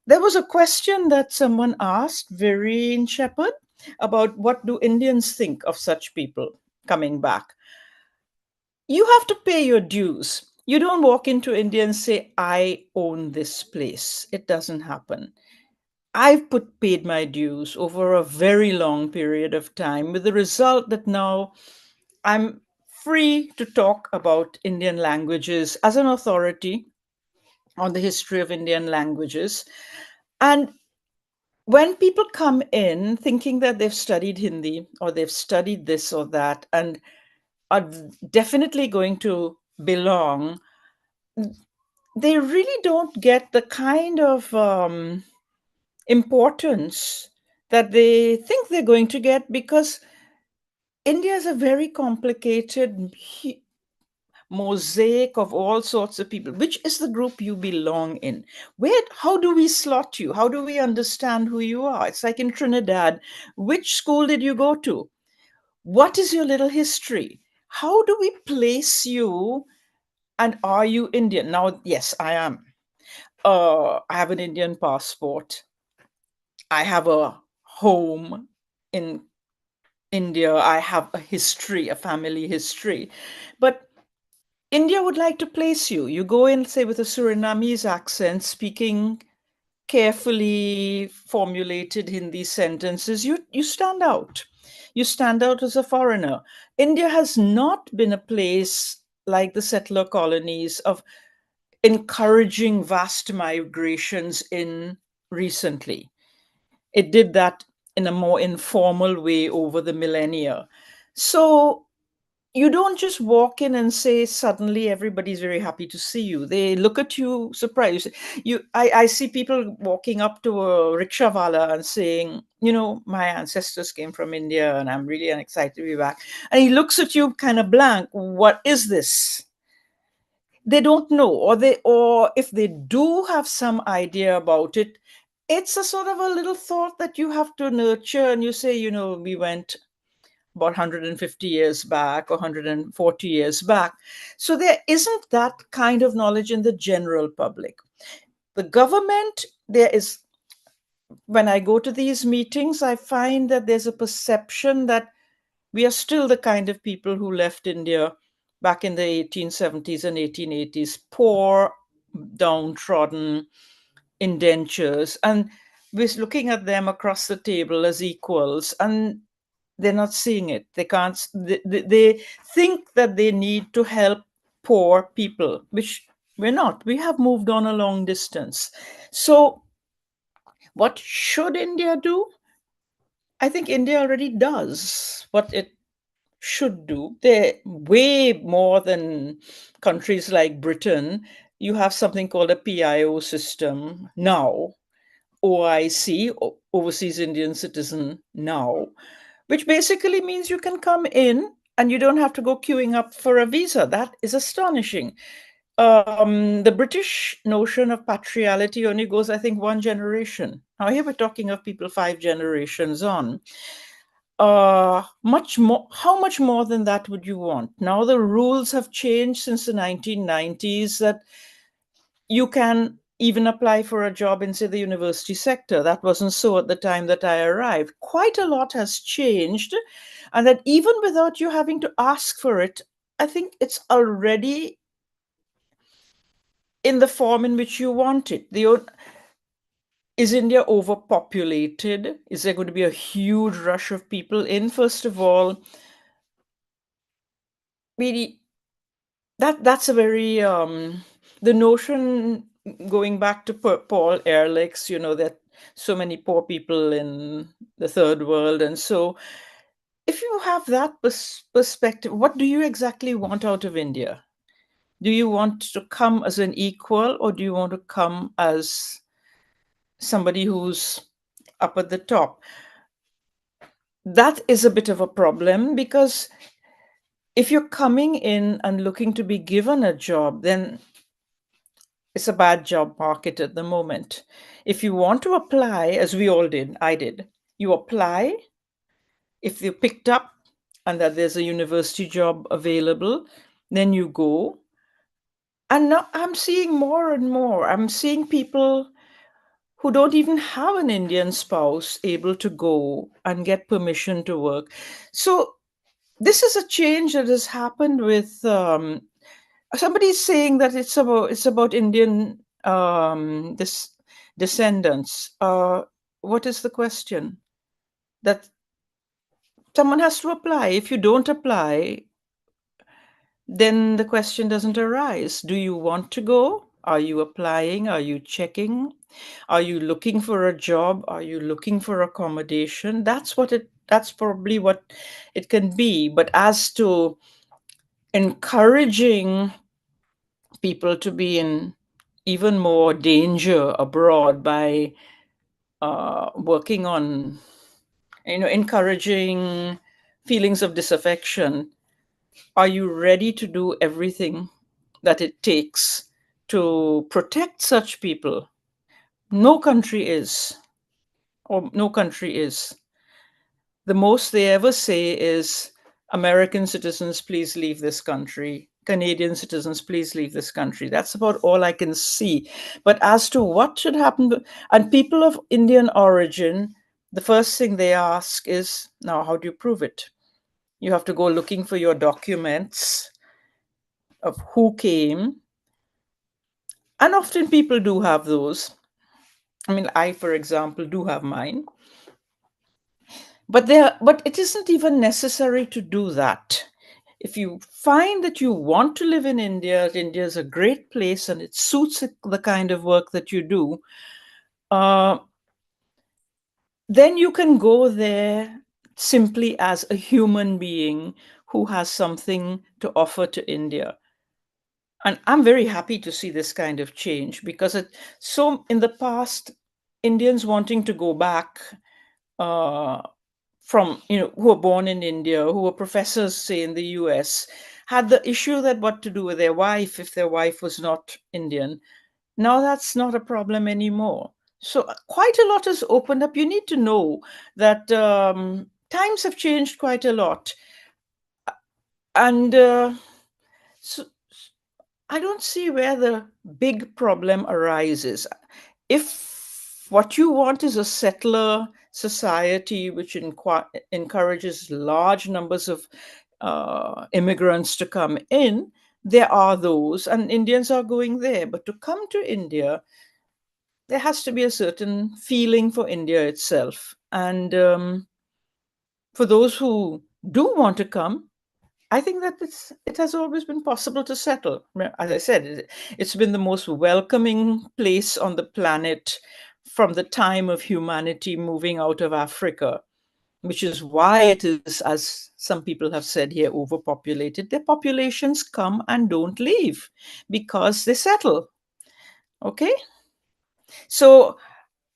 There was a question that someone asked, Vireen Shepherd, about what do Indians think of such people coming back. You have to pay your dues. You don't walk into India and say, I own this place. It doesn't happen. I've paid my dues over a very long period of time, with the result that now I'm free to talk about Indian languages as an authority on the history of Indian languages. And when people come in thinking that they've studied Hindi or they've studied this or that and are definitely going to belong, they really don't get the kind of importance that they think they're going to get, because India is a very complicated mosaic of all sorts of people. Which is the group you belong in? How do we slot you? How do we understand who you are? It's like in Trinidad. Which school did you go to? What is your little history? How do we place you? And are you Indian? Now, yes, I am. I have an Indian passport. I have a home in India. I have a history, a family history. But India would like to place you. You go in, say, with a Surinamese accent, speaking carefully formulated Hindi sentences, you stand out. You stand out as a foreigner. India has not been a place like the settler colonies of encouraging vast migrations in recently. It did that in a more informal way over the millennia. So you don't just walk in and say suddenly everybody's very happy to see you. They look at you surprised. I see people walking up to a rickshawala and saying, my ancestors came from India and I'm really excited to be back. And he looks at you kind of blank. What is this? They don't know, or if they do have some idea about it, it's a sort of a little thought that you have to nurture, and you say, we went about 150 years back or 140 years back. So there isn't that kind of knowledge in the general public. The government, when I go to these meetings, I find that there's a perception that we are still the kind of people who left India back in the 1870s and 1880s, poor, downtrodden, indentures, and we're looking at them across the table as equals, and they're not seeing it. They can't. They think that they need to help poor people, which we're not. We have moved on a long distance. So what should India do? I think India already does what it should do. They're way more than countries like Britain. You have something called a PIO system now, OIC, Overseas Indian Citizen now, which basically means you can come in and you don't have to go queuing up for a visa. That is astonishing. The British notion of patriality only goes, I think, one generation. Now here we're talking of people 5 generations on. Much more. How much more than that would you want? Now the rules have changed since the 1990s that you can even apply for a job in, say, the university sector. That wasn't so at the time that I arrived. Quite a lot has changed, and that even without you having to ask for it, I think it's already in the form in which you want it. Is India overpopulated? Is there going to be a huge rush of people in? First of all, that's a very the notion, going back to Paul Ehrlich's, that so many poor people in the third world, and so if you have that perspective, what do you exactly want out of India? Do you want to come as an equal, or do you want to come as somebody who's up at the top? That is a bit of a problem, because if you're coming in and looking to be given a job, then it's a bad job market at the moment. If you want to apply, as we all did, I did, you apply. If you're picked up and that there's a university job available, then you go. And now I'm seeing more and more. I'm seeing people who don't even have an Indian spouse able to go and get permission to work. So this is a change that has happened with somebody's saying that it's about Indian descendants. What is the question? That someone has to apply. If you don't apply, then the question doesn't arise. Do you want to go? Are you applying? Are you checking? Are you looking for a job? Are you looking for accommodation? That's probably what it can be. But as to encouraging people to be in even more danger abroad by working on encouraging feelings of disaffection, are you ready to do everything that it takes to protect such people? No country is, or no country is. The most they ever say is, American citizens, please leave this country. Canadian citizens, please leave this country. That's about all I can see. But as to what should happen, and people of Indian origin, the first thing they ask is, now, how do you prove it? You have to go looking for your documents of who came. And often people do have those. I mean, I, for example, do have mine. But it isn't even necessary to do that. If you find that you want to live in India is a great place and it suits the kind of work that you do, then you can go there simply as a human being who has something to offer to India. And I'm very happy to see this kind of change, because so in the past, Indians wanting to go back from, who were born in India, who were professors, say, in the US, had the issue that what to do with their wife if their wife was not Indian. Now that's not a problem anymore. So quite a lot has opened up. You need to know that times have changed quite a lot. And so I don't see where the big problem arises. If what you want is a settler society which encourages large numbers of immigrants to come in, there are those, and Indians are going there. But to come to India, there has to be a certain feeling for India itself. And for those who do want to come, I think that it has always been possible to settle. As I said, it's been the most welcoming place on the planet from the time of humanity moving out of Africa, which is why it is, as some people have said here, overpopulated. Their populations come and don't leave because they settle. Okay? So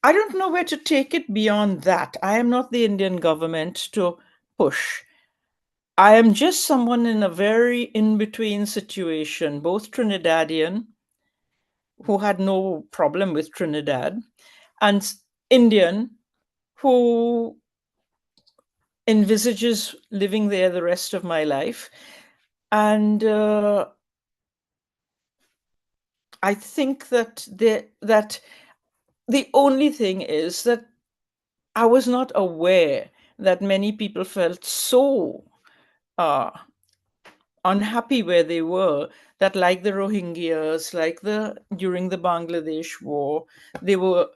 I don't know where to take it beyond that. I am not the Indian government to push. I am just someone in a very in-between situation, both Trinidadian, who had no problem with Trinidad, and Indian, who envisages living there the rest of my life. And I think that the only thing is that I was not aware that many people felt so unhappy where they were, that like the Rohingyas, during the Bangladesh war, they were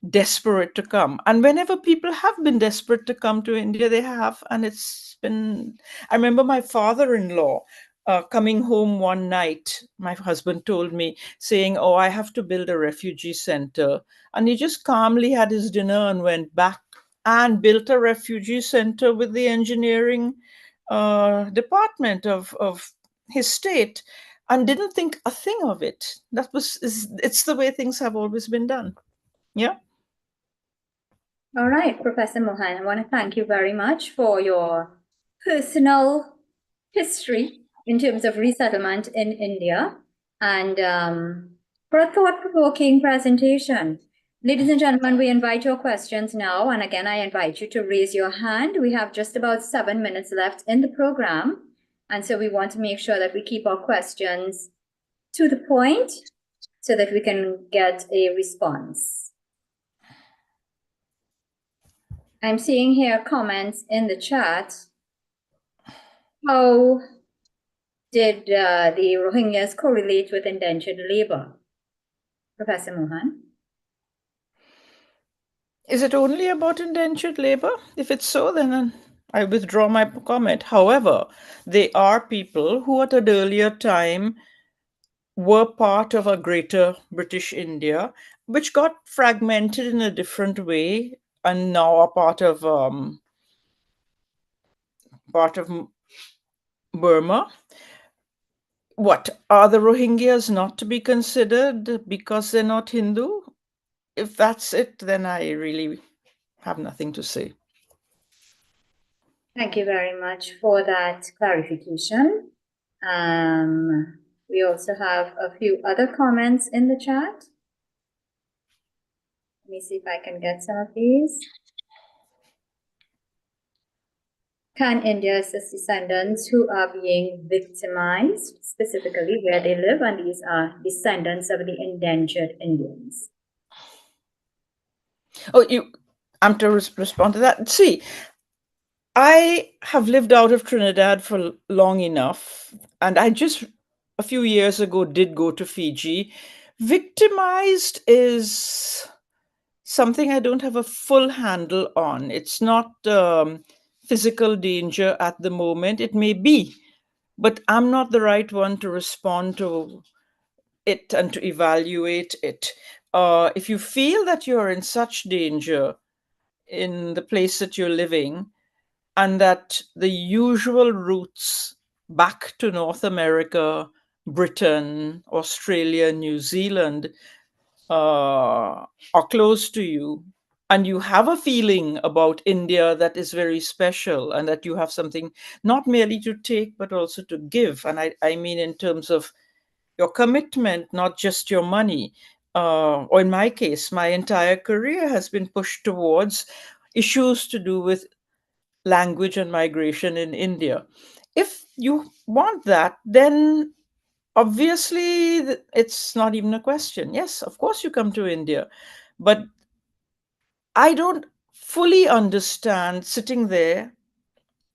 desperate to come. And whenever people have been desperate to come to India, they have. And I remember my father-in-law coming home one night, my husband told me, saying, oh, I have to build a refugee center. And he just calmly had his dinner and went back and built a refugee center with the engineering department of his state, and didn't think a thing of it. It's the way things have always been done. Yeah. All right, Professor Mohan, I want to thank you very much for your personal history in terms of resettlement in India, and for a thought-provoking presentation. Ladies and gentlemen, we invite your questions now. And again, I invite you to raise your hand. We have just about 7 minutes left in the program. And so we want to make sure that we keep our questions to the point so that we can get a response. I'm seeing here comments in the chat. How did the Rohingyas correlate with indentured labor? Professor Mohan? Is it only about indentured labor? If it's so, then I withdraw my comment. However, they are people who at an earlier time were part of a greater British India, which got fragmented in a different way and now are part of Burma. What, are the Rohingyas not to be considered because they're not Hindu? If that's it, then I really have nothing to say. Thank you very much for that clarification. We also have a few other comments in the chat. Let me see if I can get some of these. Can India assist descendants who are being victimized, specifically where they live? And these are descendants of the indentured Indians. Oh, I'm to respond to that. See, I have lived out of Trinidad for long enough, and I just a few years ago did go to Fiji. Victimized is something I don't have a full handle on. It's not physical danger at the moment. It may be, but I'm not the right one to respond to it and to evaluate it. If you feel that you're in such danger in the place that you're living, and that the usual routes back to North America, Britain, Australia, New Zealand are close to you, and you have a feeling about India that is very special, and that you have something not merely to take but also to give. And I mean in terms of your commitment, not just your money. Or in my case, my entire career has been pushed towards issues to do with language and migration in India. If you want that, then obviously it's not even a question. Yes, of course you come to India. But I don't fully understand sitting there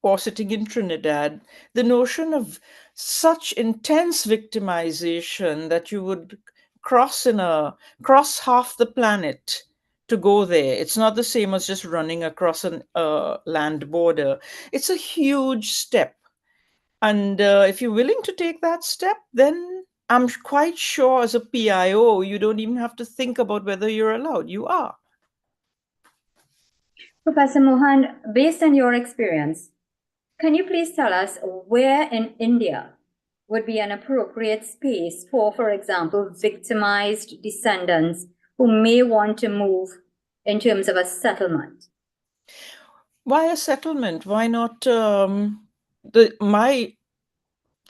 or sitting in Trinidad, the notion of such intense victimization that you would cross half the planet to go there. It's not the same as just running across a land border. It's a huge step. And if you're willing to take that step, then I'm quite sure as a PIO, you don't even have to think about whether you're allowed. You are. Professor Mohan, based on your experience, can you please tell us where in India would be an appropriate space for example, victimized descendants who may want to move in terms of a settlement? Why a settlement? Why not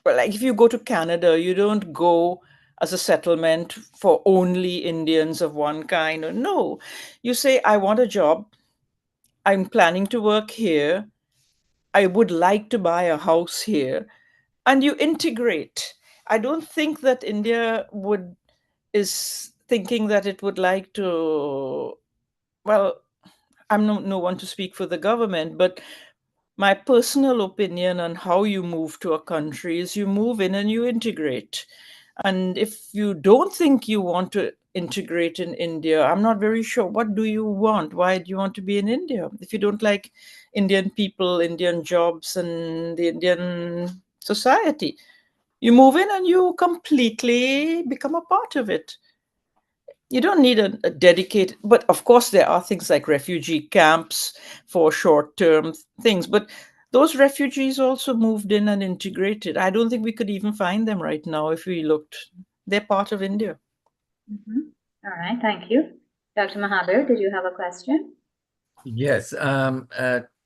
like if you go to Canada, you don't go as a settlement for only Indians of one kind. Or no, you say, I want a job. I'm planning to work here. I would like to buy a house here. And you integrate. I don't think that India is thinking that it would like to, well, I'm no one to speak for the government, but my personal opinion on how you move to a country is you move in and you integrate. And if you don't think you want to integrate in India, I'm not very sure. What do you want? Why do you want to be in India? If you don't like Indian people, Indian jobs, and the Indian society, you move in and you completely become a part of it. You don't need a dedicated, but of course there are things like refugee camps for short-term things, but those refugees also moved in and integrated. I don't think we could even find them right now if we looked. They're part of India. All right, thank you. Dr. Mahabir, did you have a question? Yes.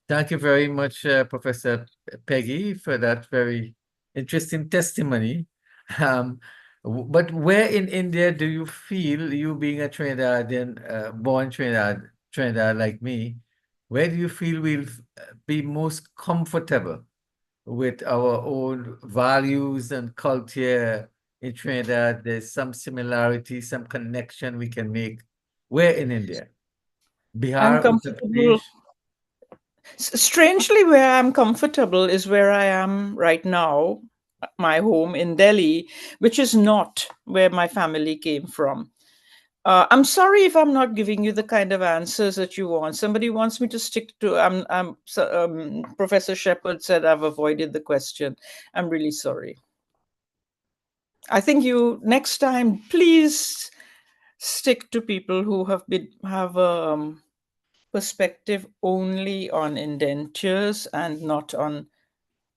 Thank you very much, Professor Peggy, for that very interesting testimony. But where in India do you feel, you being a Trinidadian, born Trinidad like me, where do you feel we'll be most comfortable with our own values and culture in Trinidad? There's some similarity, some connection we can make. Where in India? I'm Bihar, Uttar comfortable. Pradesh? Strangely, where I'm comfortable is where I am right now, my home in Delhi, which is not where my family came from. I'm sorry if I'm not giving you the kind of answers that you want. Somebody wants me to stick to. Professor Shepard said I've avoided the question. I'm really sorry. I think you next time, please stick to people who have perspective only on indentures and not on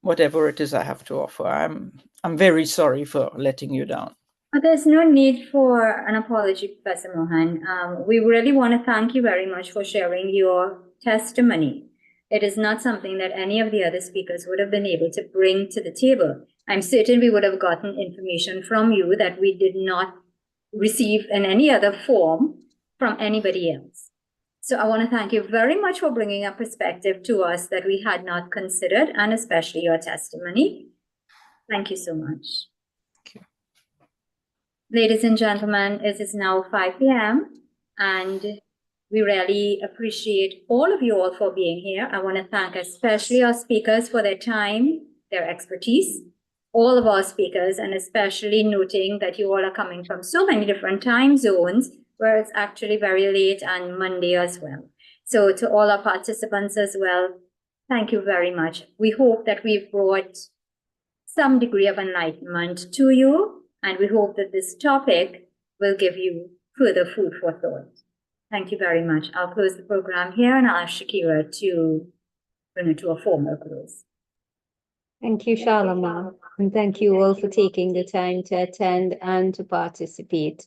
whatever it is I have to offer. I'm very sorry for letting you down. There's no need for an apology, Professor Mohan. We really want to thank you very much for sharing your testimony. it is not something that any of the other speakers would have been able to bring to the table. I'm certain we would have gotten information from you that we did not receive in any other form from anybody else. So I want to thank you very much for bringing a perspective to us that we had not considered, and especially your testimony. Thank you so much. Thank you. Ladies and gentlemen, it is now 5 p.m. and we really appreciate all of you all for being here. I want to thank especially our speakers for their time, their expertise, all of our speakers, and especially noting that you all are coming from so many different time zones where it's actually very late on Monday as well. So to all our participants as well, thank you very much. We hope that we've brought some degree of enlightenment to you, and we hope that this topic will give you further food for thought. Thank you very much. I'll close the program here and I'll ask Shakira to bring it to a formal close. Thank you, Shalama, and thank you all for taking the time to attend and to participate.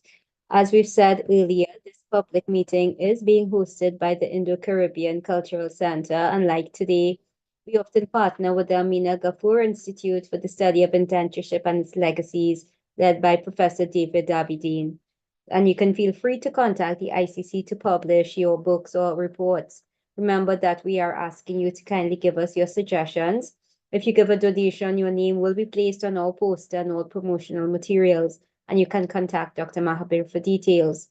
As we've said earlier, this public meeting is being hosted by the Indo-Caribbean Cultural Center, and like today, we often partner with the Amina Ghafoor Institute for the Study of Indentureship and its Legacies, led by Professor David Abidine. And you can feel free to contact the ICC to publish your books or reports. Remember that we are asking you to kindly give us your suggestions. If you give a donation, your name will be placed on all poster and all promotional materials, and you can contact Dr. Mahabir for details.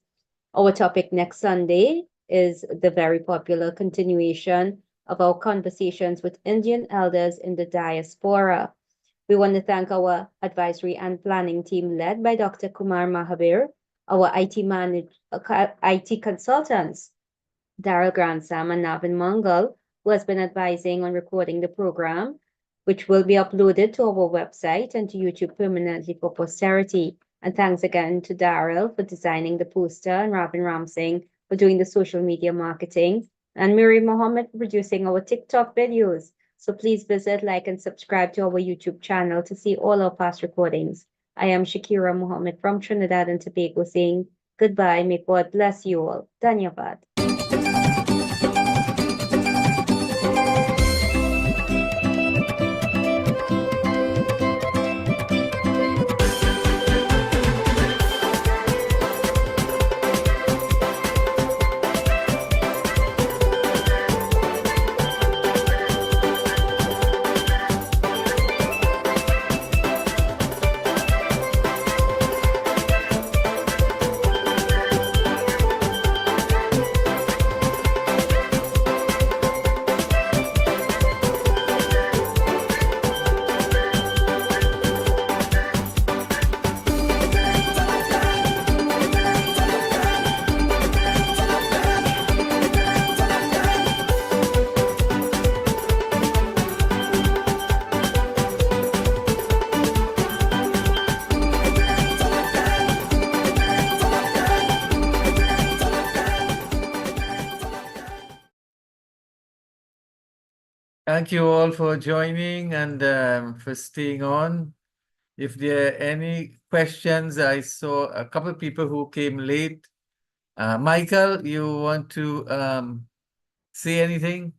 Our topic next Sunday is the very popular continuation of our conversations with Indian elders in the diaspora. We want to thank our advisory and planning team led by Dr. Kumar Mahabir, our IT consultants, Daryl Grantham and Navin Mangal, who has been advising on recording the program, which will be uploaded to our website and to YouTube permanently for posterity. And thanks again to Daryl for designing the poster and Ravin Ramsingh for doing the social media marketing, and Miri Mohammed for producing our TikTok videos. So please visit, like, and subscribe to our YouTube channel to see all our past recordings. I am Shakira Mohammed from Trinidad and Tobago saying goodbye. May God bless you all. Dhanyavad. Thank you all for joining and for staying on. If there are any questions, I saw a couple of people who came late. Michael, you want to say anything?